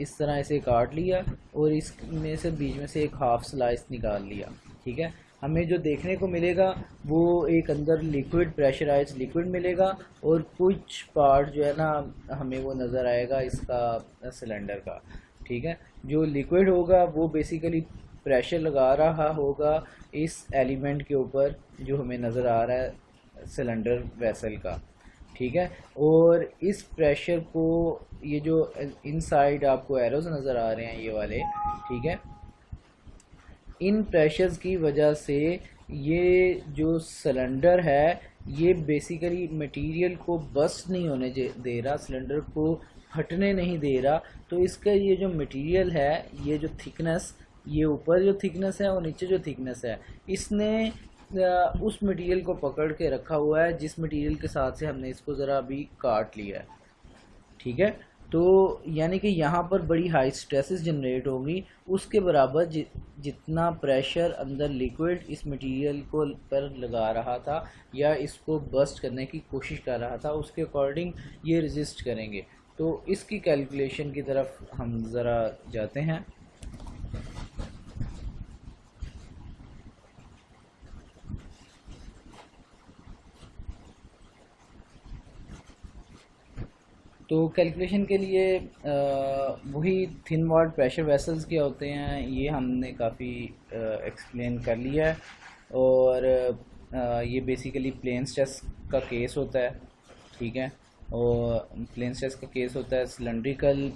इस तरह इसे काट लिया और इसमें से बीच में से एक हाफ स्लाइस निकाल लिया। ठीक है, हमें जो देखने को मिलेगा वो एक अंदर लिक्विड, प्रेशराइज लिक्विड मिलेगा, और कुछ पार्ट जो है ना हमें वो नज़र आएगा इसका सिलेंडर का। ठीक है, जो लिक्विड होगा वो बेसिकली प्रेशर लगा रहा होगा इस एलिमेंट के ऊपर जो हमें नज़र आ रहा है सिलेंडर वेसल का। ठीक है, और इस प्रेशर को, ये जो इनसाइड आपको एरोज नज़र आ रहे हैं ये वाले, ठीक है, इन प्रेशर्स की वजह से ये जो सिलेंडर है ये बेसिकली मटेरियल को बस्ट नहीं होने दे रहा, सिलेंडर को हटने नहीं दे रहा। तो इसका ये जो मटेरियल है, ये जो थिकनेस, ये ऊपर जो थिकनेस है और नीचे जो थिकनेस है, इसने उस मटेरियल को पकड़ के रखा हुआ है जिस मटेरियल के साथ से हमने इसको ज़रा अभी काट लिया है। ठीक है, तो यानी कि यहाँ पर बड़ी हाई स्ट्रेसेस जनरेट होगी, उसके बराबर जितना प्रेशर अंदर लिक्विड इस मटेरियल को पर लगा रहा था या इसको बस्ट करने की कोशिश कर रहा था, उसके अकॉर्डिंग ये रेजिस्ट करेंगे। तो इसकी कैलकुलेशन की तरफ हम ज़रा जाते हैं। तो कैलकुलेशन के लिए वही थिन वॉल्ड प्रेशर वेसल्स क्या होते हैं ये हमने काफ़ी एक्सप्लेन कर लिया है। और ये बेसिकली प्लेन स्ट्रेस का केस होता है। ठीक है, और प्लेन स्ट्रेस का केस होता है सिलेंड्रिकल,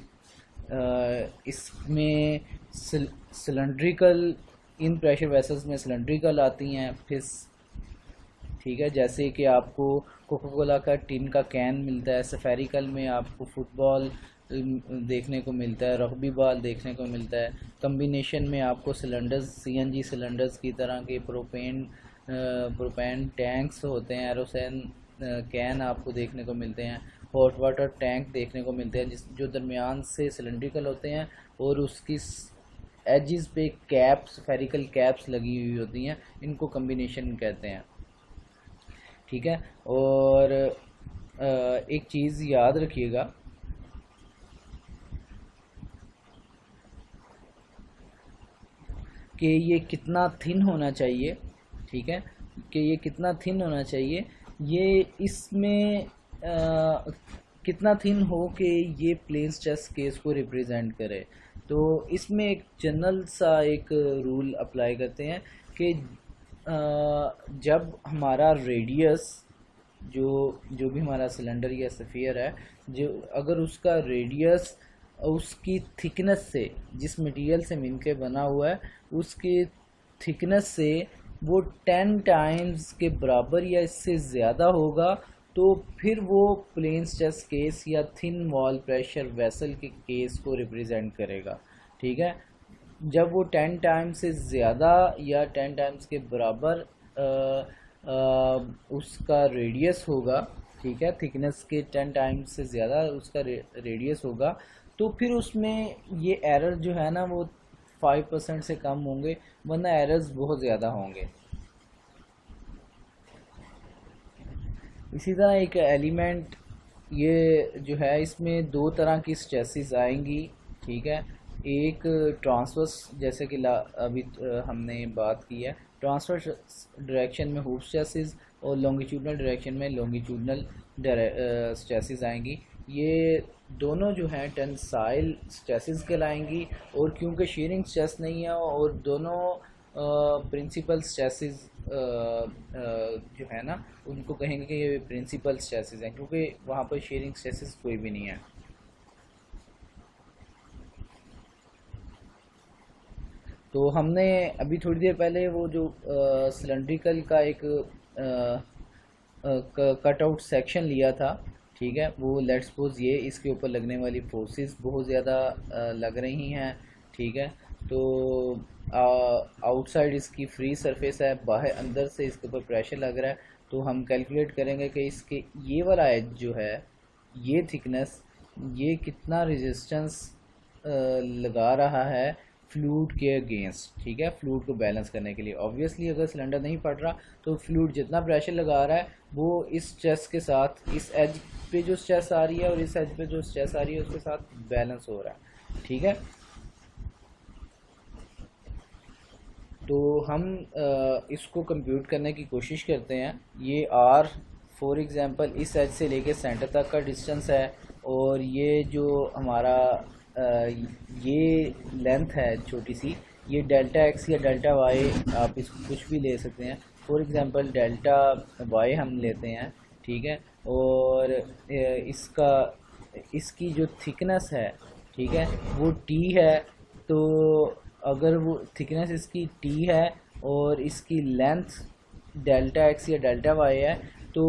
इसमें सिलेंड्रिकल, इन प्रेशर वेसल्स में सिलेंड्रिकल आती हैं फिर। ठीक है, जैसे कि आपको कोका कोला का टिन का कैन मिलता है, सफेरिकल में आपको फुटबॉल देखने को मिलता है, रग्बी बॉल देखने को मिलता है। कम्बिनेशन में आपको सिलेंडर्स, सीएनजी सिलेंडर्स की तरह के प्रोपेन टैंक्स होते हैं, एरोसेन कैन आपको देखने को मिलते हैं, हॉट वाटर टैंक देखने को मिलते हैं जो दरमियान से सिलेंड्रिकल होते हैं और उसकी एजिस पे कैप्स, सफेरिकल कैप्स लगी हुई होती हैं, इनको कम्बिनेशन कहते हैं। ठीक है, और एक चीज़ याद रखिएगा कि ये कितना थिन होना चाहिए। ठीक है, कि ये कितना थिन होना चाहिए, ये इसमें कितना थिन हो कि ये प्लेन स्ट्रेस केस को रिप्रेजेंट करे। तो इसमें एक जनरल सा एक रूल अप्लाई करते हैं कि जब हमारा रेडियस, जो भी हमारा सिलेंडर या स्फीयर है, जो अगर उसका रेडियस उसकी थिकनेस से, जिस मटेरियल से मिलके बना हुआ है उसकी थिकनेस से वो 10 टाइम्स के बराबर या इससे ज़्यादा होगा, तो फिर वो प्लेन स्ट्रेस केस या थिन वॉल प्रेशर वेसल के केस को रिप्रेजेंट करेगा। ठीक है, जब वो 10 टाइम्स से ज़्यादा या 10 टाइम्स के बराबर उसका रेडियस होगा, ठीक है, थिकनेस के 10 टाइम्स से ज़्यादा उसका रेडियस होगा, तो फिर उसमें ये एरर जो है ना वो 5% से कम होंगे, वरना एरर्स बहुत ज़्यादा होंगे। इसी तरह एक एलिमेंट ये जो है, इसमें दो तरह की स्ट्रेसेस आएंगी। ठीक है, एक ट्रांसवर्स जैसे कि अभी हमने बात की है, ट्रांसवर्स डायरेक्शन में हूप स्ट्रेसेस और लॉन्गिट्यूडनल डायरेक्शन में लॉन्गिट्यूडनल स्ट्रेसेस आएंगी। ये दोनों जो हैं टेंसाइल स्ट्रेसेस कहलाएंगी, और क्योंकि शीयरिंग स्ट्रेस नहीं है और दोनों प्रिंसिपल स्ट्रेसेस जो है ना उनको कहेंगे कि ये प्रिंसिपल स्ट्रेसेस हैं, क्योंकि वहाँ पर शीयरिंग स्ट्रेसेस कोई भी नहीं है। तो हमने अभी थोड़ी देर पहले वो जो सिलेंड्रिकल का एक कट आउट सेक्शन लिया था, ठीक है, वो लेट्स सपोज ये इसके ऊपर लगने वाली फोर्सेस बहुत ज़्यादा लग रही हैं, ठीक है। तो आउटसाइड इसकी फ्री सरफेस है, बाहर अंदर से इसके ऊपर प्रेशर लग रहा है। तो हम कैलकुलेट करेंगे कि इसके ये वाला एज जो है, ये थिकनेस, ये कितना रेजिस्टेंस लगा रहा है फ्लूइड के अगेंस्ट, ठीक है, फ्लूइड को बैलेंस करने के लिए। ऑब्वियसली अगर सिलेंडर नहीं फट रहा तो फ्लूइड जितना प्रेशर लगा रहा है वो इस स्ट्रेस के साथ, इस एज पे जो स्ट्रेस आ रही है और इस एज पे जो स्ट्रेस आ रही है उसके साथ बैलेंस हो रहा है, ठीक है। तो हम इसको कंप्यूट करने की कोशिश करते हैं। ये आर फॉर एग्जांपल इस एज से लेके सेंटर तक का डिस्टेंस है, और ये जो हमारा ये लेंथ है छोटी सी, ये डेल्टा एक्स या डेल्टा वाई, आप इसको कुछ भी ले सकते हैं। फॉर एग्जांपल डेल्टा वाई हम लेते हैं, ठीक है, और इसकी जो थिकनेस है, ठीक है, वो टी है। तो अगर वो थिकनेस इसकी टी है और इसकी लेंथ डेल्टा एक्स या डेल्टा वाई है, तो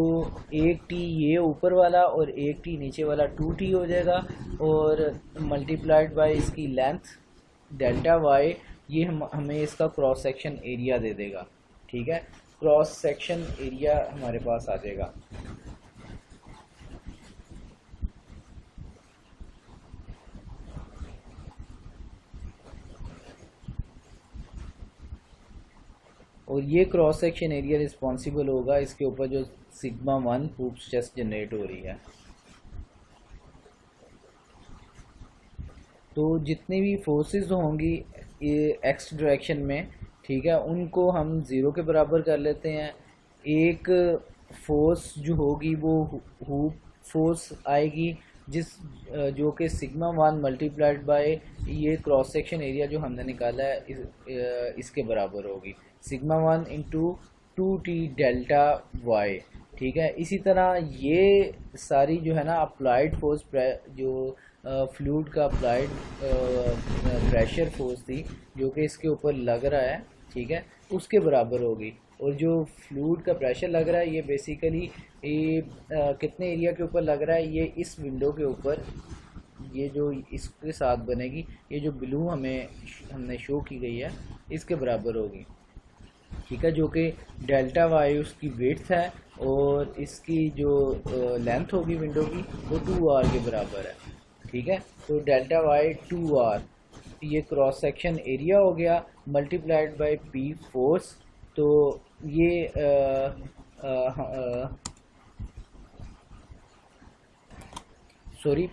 एक टी ये ऊपर वाला और एक टी नीचे वाला 2t हो जाएगा, और मल्टीप्लाइड बाय इसकी लेंथ डेल्टा वाई, ये हमें इसका क्रॉस सेक्शन एरिया दे देगा, ठीक है। क्रॉस सेक्शन एरिया हमारे पास आ जाएगा। और ये क्रॉस सेक्शन एरिया रिस्पॉन्सिबल होगा इसके ऊपर जो सिग्मा 1 हूप स्ट्रेस जनरेट हो रही है। तो जितनी भी फोर्सेस होंगी एक्स डायरेक्शन में, ठीक है, उनको हम ज़ीरो के बराबर कर लेते हैं। एक फोर्स जो होगी वो हूप फोर्स आएगी, जो कि सिग्मा 1 मल्टीप्लाइड बाय ये क्रॉस सेक्शन एरिया जो हमने निकाला है इसके बराबर होगी, sigma 1 into 2t delta Y, ठीक है। इसी तरह ये सारी जो है ना अप्लाइड फोर्स, जो फ्लूइड का अप्लाइड प्रेशर फोर्स थी जो कि इसके ऊपर लग रहा है, ठीक है, उसके बराबर होगी। और जो फ्लूइड का प्रेशर लग रहा है ये बेसिकली कितने एरिया के ऊपर लग रहा है, ये इस विंडो के ऊपर, ये जो इसके साथ बनेगी, ये जो ब्लू हमने शो की गई है इसके बराबर होगी, ठीक है, जो कि डेल्टा वाई उसकी विड्थ है और इसकी जो लेंथ होगी विंडो की वो 2r के बराबर है, ठीक है। तो डेल्टा वाई 2r, ये क्रॉस सेक्शन एरिया हो गया मल्टीप्लाइड बाय पी फोर्स। तो ये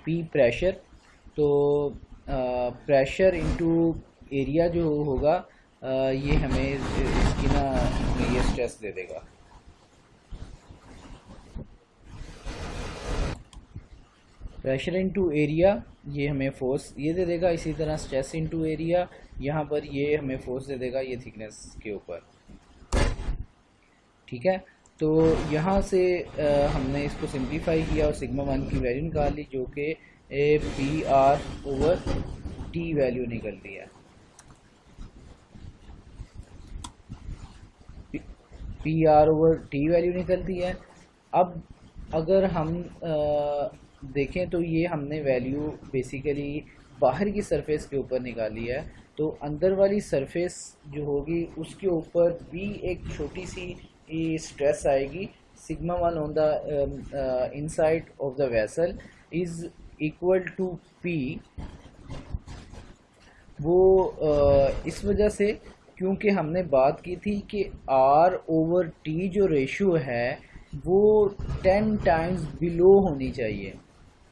पी प्रेशर, तो प्रेशर इनटू एरिया जो होगा ये हमें इसकी ना ये स्ट्रेस दे देगा। प्रेशर इनटू एरिया ये हमें फोर्स ये दे देगा, इसी तरह स्ट्रेस इनटू एरिया यहाँ पर ये हमें फोर्स दे देगा ये थिकनेस के ऊपर, ठीक है। तो यहाँ से हमने इसको सिंप्लीफाई किया और सिग्मा 1 की वैल्यू निकाल ली, जो कि P R over T value निकलती है। P R over T value निकलती है। अब अगर हम देखें तो ये हमने वैल्यू बेसिकली बाहर की सरफेस के ऊपर निकाली है, तो अंदर वाली सरफेस जो होगी उसके ऊपर भी एक छोटी सी स्ट्रेस आएगी। Sigma 1 on the inside of the vessel is equal to p. वो इस वजह से क्योंकि हमने बात की थी कि आर ओवर टी जो रेशियो है वो 10 टाइम्स बिलो होनी चाहिए,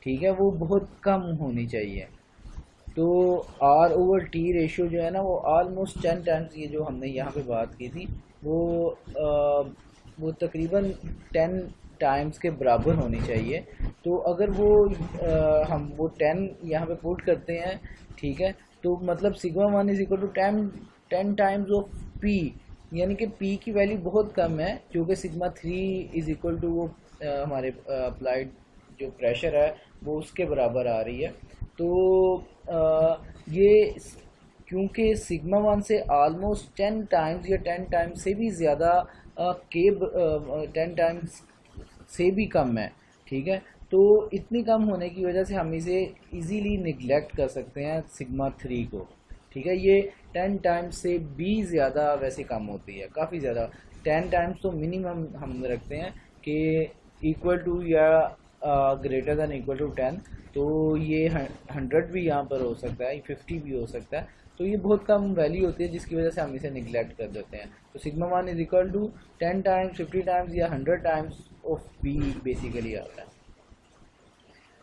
ठीक है, वो बहुत कम होनी चाहिए। तो आर ओवर टी रेशियो जो है ना वो ऑलमोस्ट 10 टाइम्स, ये जो हमने यहाँ पे बात की थी वो वो तकरीबन 10 टाइम्स के बराबर होनी चाहिए। तो अगर वो हम वो 10 यहाँ पे पुट करते हैं, ठीक है, तो मतलब sigma 1 is equal to 10 times of p, यानी कि पी की वैल्यू बहुत कम है, क्योंकि सिग्मा 3 इज इक्वल टू वो हमारे अप्लाइड जो प्रेशर है वो उसके बराबर आ रही है। तो ये क्योंकि सिग्मा 1 से ऑलमोस्ट 10 टाइम्स या 10 टाइम्स से भी ज़्यादा के 10 टाइम्स से भी कम है, ठीक है, तो इतनी कम होने की वजह से हम इसे इजीली निगलेक्ट कर सकते हैं सिग्मा 3 को, ठीक है। ये 10 टाइम्स से भी ज़्यादा वैसे कम होती है, काफ़ी ज़्यादा। 10 टाइम्स तो मिनिमम हम रखते हैं कि इक्वल टू या ग्रेटर दैन इक्वल टू 10, तो ये 100 भी यहाँ पर हो सकता है, 50 भी हो सकता है। तो ये बहुत कम वैल्यू होती है जिसकी वजह से हम इसे निगलेक्ट कर देते हैं। तो sigma 1 is equal to 10 times, 50 times या 100 टाइम्स ऑफ बी बेसिकली आता है।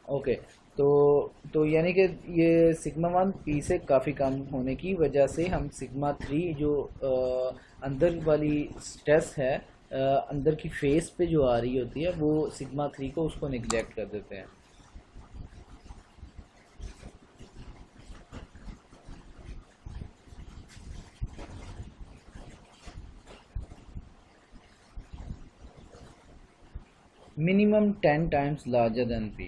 ओके, तो यानी कि ये सिग्मा 1 पी से काफ़ी कम होने की वजह से हम सिग्मा 3 जो अंदर वाली स्ट्रेस है अंदर की फेस पे जो आ रही होती है वो सिग्मा 3 को उसको निगलेक्ट कर देते हैं। Minimum 10 times larger than P.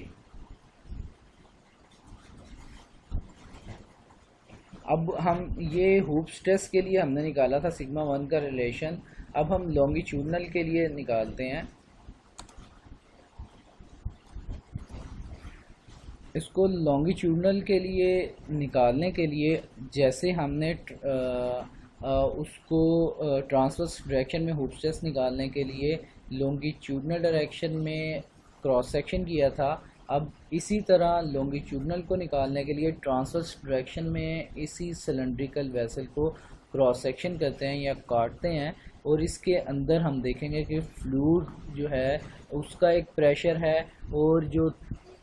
अब हम ये हुप स्ट्रेस के लिए हमने निकाला था सिग्मा 1 का रिलेशन, अब हम लॉन्गिट्यूडनल के लिए निकालते हैं। इसको लॉन्गिट्यूडनल के लिए निकालने के लिए जैसे हमने उसको ट्रांसवर्स डायरेक्शन में हुप स्ट्रेस निकालने के लिए लॉन्गिट्यूडनल डायरेक्शन में क्रॉस सेक्शन किया था, अब इसी तरह लॉन्गिट्यूडनल को निकालने के लिए ट्रांसवर्स डायरेक्शन में इसी सिलेंड्रिकल वेसल को क्रॉस सेक्शन करते हैं या काटते हैं, और इसके अंदर हम देखेंगे कि फ्लूइड जो है उसका एक प्रेशर है और जो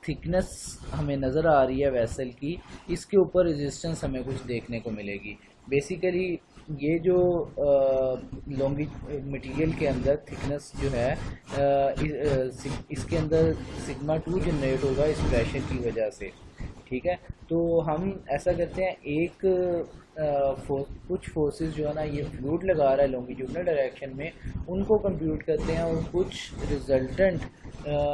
थिकनेस हमें नज़र आ रही है वेसल की, इसके ऊपर रेजिस्टेंस हमें कुछ देखने को मिलेगी। बेसिकली ये जो मटेरियल के अंदर थिकनेस जो है इसके अंदर सिग्मा 2 जनरेट होगा इस प्रेशर की वजह से, ठीक है। तो हम ऐसा करते हैं, एक कुछ फोर्सेस जो है ना ये फ्लूइड लगा रहा है लॉन्गिट्यूडनल डायरेक्शन में, उनको कंप्यूट करते हैं और कुछ रिजल्टेंट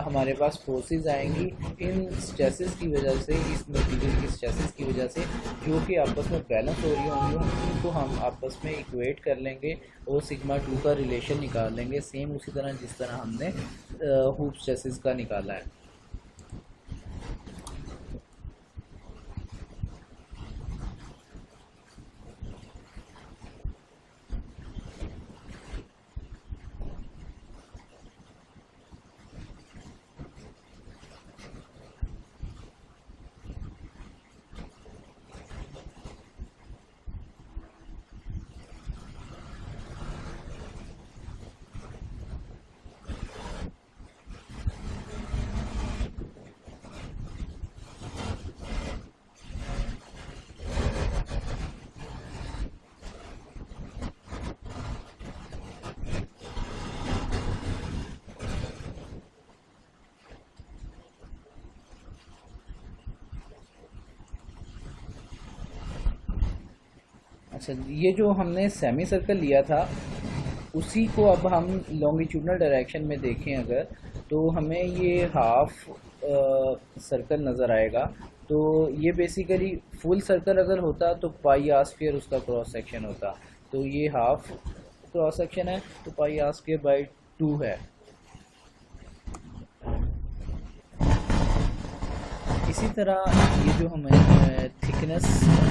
हमारे पास फोर्सेस आएंगी इन स्ट्रेसेस की वजह से, इस मटेरियल की स्ट्रेसेस की वजह से, जो कि आपस में बैलेंस हो रही होंगी, उनको हम आपस में इक्वेट कर लेंगे और सिग्मा 2 का रिलेशन निकाल लेंगे, सेम उसी तरह जिस तरह हमने हुप स्ट्रेसेस का निकाला है। अच्छा, ये जो हमने सेमी सर्कल लिया था उसी को अब हम लॉन्गिट्यूडनल डायरेक्शन में देखें अगर, तो हमें ये हाफ सर्कल नज़र आएगा। तो ये बेसिकली फुल सर्कल अगर होता तो पाई आर स्क्वायर उसका क्रॉस सेक्शन होता, तो ये हाफ क्रॉस सेक्शन है तो पाई आर स्क्वायर बाई 2 है। इसी तरह ये जो हमें थिकनेस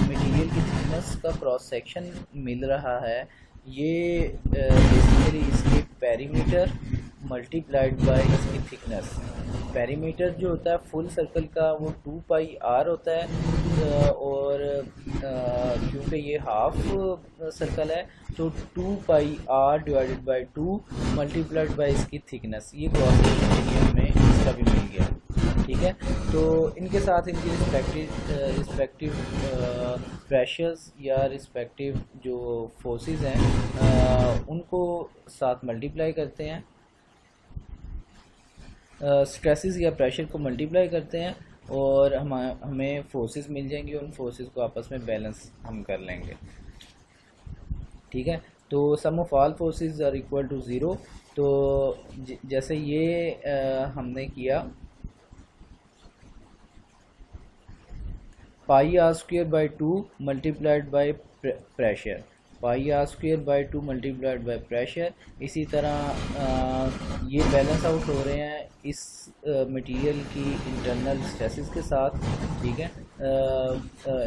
मटेरियल की थिकनेस का क्रॉस सेक्शन मिल रहा है, ये बेसिकली इसके पेरीमीटर मल्टीप्लाइड बाय इसकी थिकनेस। पेरीमीटर जो होता है फुल सर्कल का वो 2 पाई आर होता है, और क्योंकि ये हाफ सर्कल है तो 2 pi R divided by 2 multiplied by इसकी थिकनेस, ये क्रॉस सेक्शन हमें इसका भी मिल गया। ठीक है। तो इनके साथ इनकी रिस्पेक्टिव प्रेशर्स या रिस्पेक्टिव जो फोर्सेस हैं उनको साथ मल्टीप्लाई करते हैं, स्ट्रेसेस या प्रेशर को मल्टीप्लाई करते हैं और हमें फोर्सेस मिल जाएंगी। उन फोर्सेस को आपस में बैलेंस हम कर लेंगे। ठीक है। तो sum of all forces are equal to zero. तो जैसे ये हमने किया pi R square by 2 multiplied by pressure, pi R square by 2 multiplied by pressure. इसी तरह ये बैलेंस आउट हो रहे हैं इस मटेरियल की इंटरनल स्ट्रेसेस के साथ। ठीक है,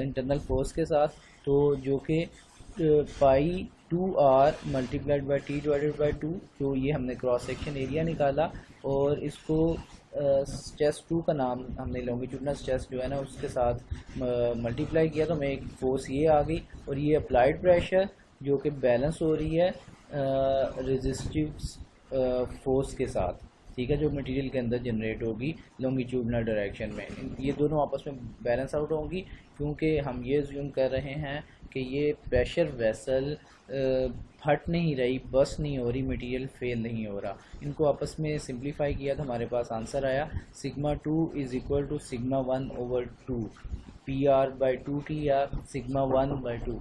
इंटरनल फोर्स के साथ। तो जो कि पाई 2r multiplied by T divided by 2, तो ये हमने क्रॉस सेक्शन एरिया निकाला और इसको स्ट्रेस 2 का नाम हमने लॉन्गिट्यूडनल स्ट्रेस जो है ना उसके साथ मल्टीप्लाई किया, तो हमें एक फोर्स ये आ गई। और ये अप्लाइड प्रेशर जो कि बैलेंस हो रही है रेजिस्टिव फोर्स के साथ। ठीक है, जो मटेरियल के अंदर जनरेट होगी लॉन्गिट्यूडनल डायरेक्शन में, ये दोनों आपस में बैलेंस आउट होंगी, क्योंकि हम ये ज्यूम कर रहे हैं कि ये प्रेशर वेसल फट नहीं रही, बस नहीं हो रही, मटेरियल फेल नहीं हो रहा। इनको आपस में सिंप्लीफाई किया तो हमारे पास आंसर आया sigma 2 is equal to sigma 1 over 2 p r by 2t या सिग्मा 1 बाई 2।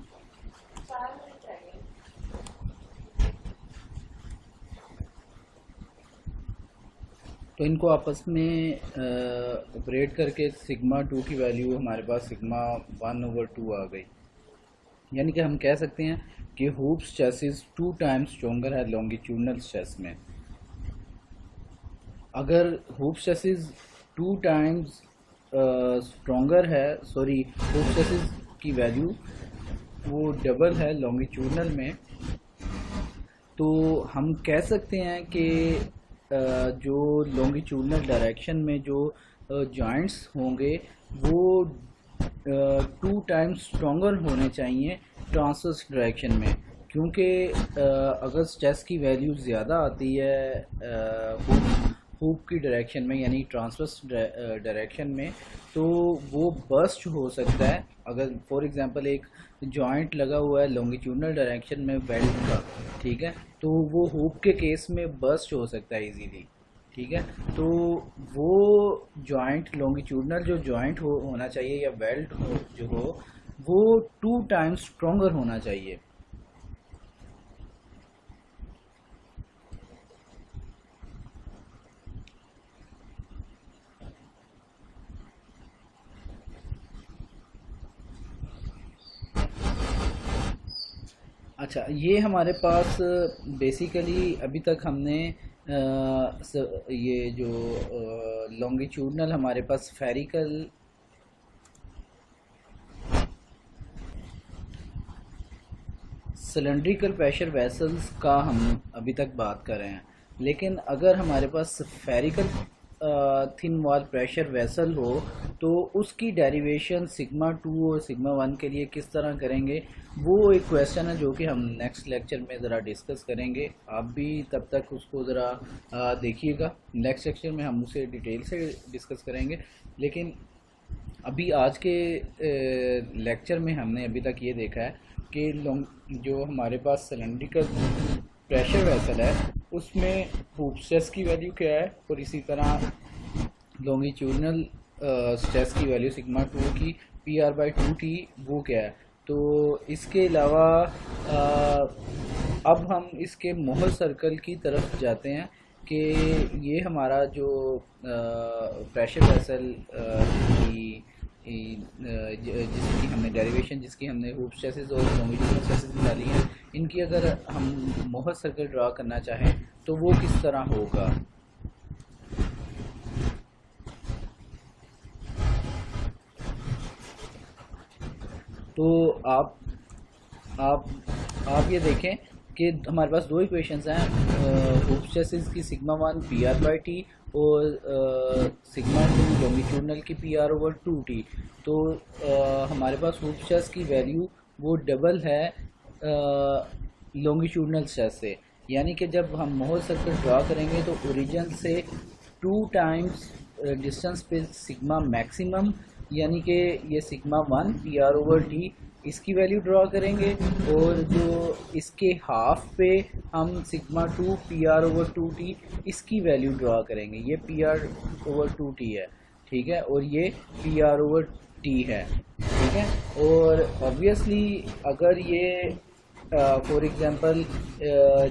तो इनको आपस में ऑपरेट करके सिग्मा 2 की वैल्यू हमारे पास सिग्मा 1 ओवर 2 आ गई। यानी कि हम कह सकते हैं कि हूप स्ट्रेसिस 2 टाइम्स स्ट्रोंगर है लॉन्गिट्यूडनल स्ट्रेस में। अगर हूप स्ट्रेसिस 2 टाइम्स स्ट्रोंगर है, सॉरी हूप स्ट्रेसिस की वैल्यू वो डबल है लॉन्गिट्यूडनल में, तो हम कह सकते हैं कि जो लॉन्गिट्यूडनल डायरेक्शन में जो जॉइंट्स होंगे वो 2 टाइम्स स्ट्रोंगर होने चाहिए ट्रांसवर्स डायरेक्शन में, क्योंकि अगर स्ट्रेस की वैल्यू ज़्यादा आती है हूप की डायरेक्शन में यानी ट्रांसवर्स डायरेक्शन में, तो वो बर्स्ट हो सकता है। अगर फॉर एग्जांपल एक जॉइंट लगा हुआ है लॉन्गिट्यूडनल डायरेक्शन में बेल्ट का, ठीक है, तो वो हूप के केस में बर्स्ट हो सकता है इजीली। ठीक है, तो वो जॉइंट लॉन्गिट्यूडनल जो जॉइंट होना चाहिए या बेल्ट जो हो वो 2 टाइम्स स्ट्रोंगर होना चाहिए। अच्छा, ये हमारे पास बेसिकली अभी तक हमने ये जो लॉन्गिट्यूडनल हमारे पास स्फेरिकल सिलेंड्रिकल प्रेशर वेसल्स का हम अभी तक बात कर रहे हैं, लेकिन अगर हमारे पास spherical thin wall pressure vessel हो तो उसकी डेरिवेशन सिग्मा 2 और सिग्मा 1 के लिए किस तरह करेंगे, वो एक क्वेश्चन है जो कि हम नेक्स्ट लेक्चर में ज़रा डिस्कस करेंगे। आप भी तब तक उसको ज़रा देखिएगा, नेक्स्ट लेक्चर में हम उसे डिटेल से डिस्कस करेंगे। लेकिन अभी आज के लेक्चर में हमने अभी तक ये देखा है कि जो हमारे पास सिलेंड्रिकल प्रेशर वेसल है उसमें हूप स्ट्रेस की वैल्यू क्या है और इसी तरह लॉन्गिट्यूडनल स्ट्रेस की वैल्यू सिग्मा 2 की पी आर बाई 2t वो क्या है। तो इसके अलावा अब हम इसके मोहर सर्कल की तरफ जाते हैं कि ये हमारा जो प्रेशर वेसल की जिसकी हमने डेरिवेशन जिसकी हमने हूप स्ट्रेसेस और लॉन्गिट्यूडनल स्ट्रेसेस निकाली हैं, इनकी अगर हम मोहर सर्कल ड्रा करना चाहें तो वो किस तरह होगा। तो आप ये देखें कि हमारे पास दो इक्वेशंस हैं, हूप स्ट्रेसेस की sigma 1 P r by T और सिग्मा 2 लॉन्गिट्यूडनल की पी आर ओवर 2t। तो हमारे पास हूप स्ट्रेस की वैल्यू वो डबल है लॉन्गिट्यूडनल स्ट्रेस से, यानी कि जब हम मोहर सर्कल ड्रा करेंगे तो ओरिजिन से 2 टाइम्स डिस्टेंस पे सिग्मा मैक्सिमम यानी कि ये sigma 1 P R over T इसकी वैल्यू ड्रॉ करेंगे, और जो इसके हाफ पे हम sigma 2 p are over 2t इसकी वैल्यू ड्रॉ करेंगे। ये पी आर ओवर 2t है, ठीक है, और ये पी आर ओवर टी है, ठीक है। और ऑब्वियसली अगर ये फॉर एग्जांपल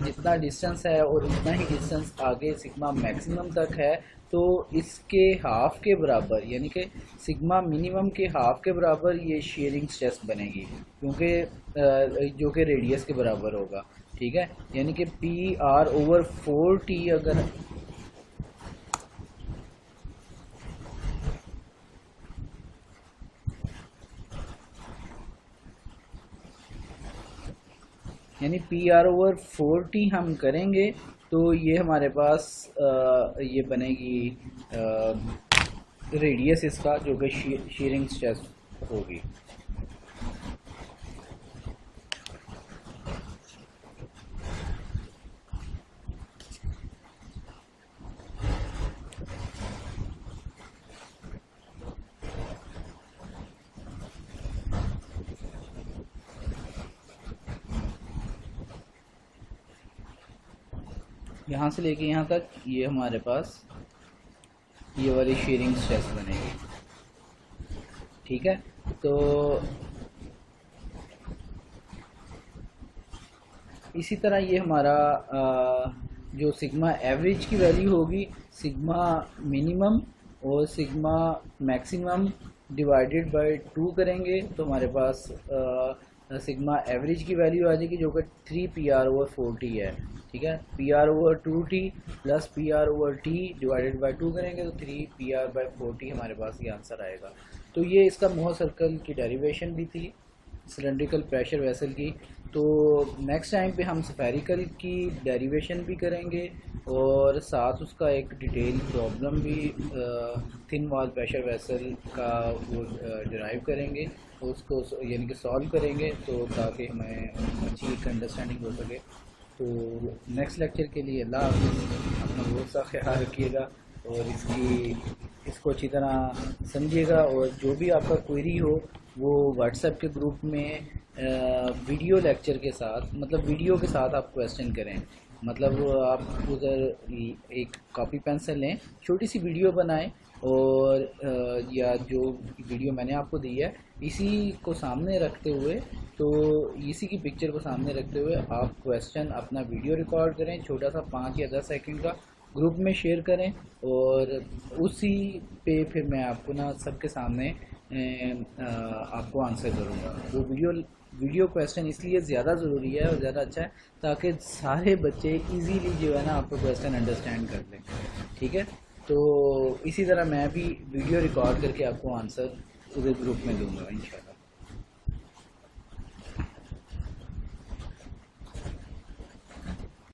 जितना डिस्टेंस है और उतना ही डिस्टेंस आगे सिग्मा मैक्सिमम तक है, तो इसके हाफ के बराबर यानी कि सिग्मा मिनिमम के हाफ के बराबर ये शेयरिंग स्ट्रेस बनेगी, क्योंकि जो कि रेडियस के बराबर होगा, ठीक है। यानी कि पी आर ओवर 4t अगर यानी पी आर ओवर 4t हम करेंगे तो ये हमारे पास ये बनेगी रेडियस इसका, जो कि शीयरिंग स्ट्रेस होगी। यहाँ से लेके यहाँ तक ये हमारे पास ये वाली शेयरिंग स्ट्रेस बनेगी, ठीक है। तो इसी तरह ये हमारा जो सिग्मा एवरेज की वैल्यू होगी, सिग्मा मिनिमम और सिग्मा मैक्सिमम डिवाइडेड बाय 2 करेंगे तो हमारे पास सिग्मा एवरेज की वैल्यू आ जाएगी, जो कि 3 पी आर ओवर 4t है, ठीक है। P R over 2t plus P R over T divided by 2 करेंगे तो 3 पी आर बाय 4t हमारे पास ये आंसर आएगा। तो ये इसका मोह सर्कल की डेरिवेशन भी थी, सिलेंड्रिकल प्रेशर वेसल की। तो नेक्स्ट टाइम पे हम स्फेरिकल की डेरिवेशन भी करेंगे और साथ उसका एक डिटेल प्रॉब्लम भी थिन वॉल प्रेशर वेसल का वो डिराइव करेंगे, उसको यानी कि सॉल्व करेंगे, तो ताकि हमें अच्छी एक अंडरस्टैंडिंग हो सके। तो नेक्स्ट लेक्चर के लिए अल्लाह हाफ़िज़, अपना बहुत सा ख्याल रखिएगा और इसको अच्छी तरह समझिएगा। और जो भी आपका क्वेरी हो वो व्हाट्सएप के ग्रुप में वीडियो लेक्चर के साथ, मतलब वीडियो के साथ आप क्वेश्चन करें, मतलब आप उधर एक कॉपी पेंसिल लें, छोटी सी वीडियो बनाएं और या जो वीडियो मैंने आपको दी है इसी को सामने रखते हुए, तो इसी की पिक्चर को सामने रखते हुए आप क्वेश्चन अपना वीडियो रिकॉर्ड करें, छोटा सा 5 या 10 सेकंड का, ग्रुप में शेयर करें और उसी पे फिर मैं आपको ना सबके सामने आपको आंसर करूँगा। वो वीडियो क्वेश्चन इसलिए ज़्यादा ज़रूरी है और ज़्यादा अच्छा है ताकि सारे बच्चे इजीली जो है ना आपको क्वेश्चन अंडरस्टैंड कर लें, ठीक है। तो इसी तरह मैं भी वीडियो रिकॉर्ड करके आपको आंसर उधर ग्रुप में दूंगा इंशाल्लाह।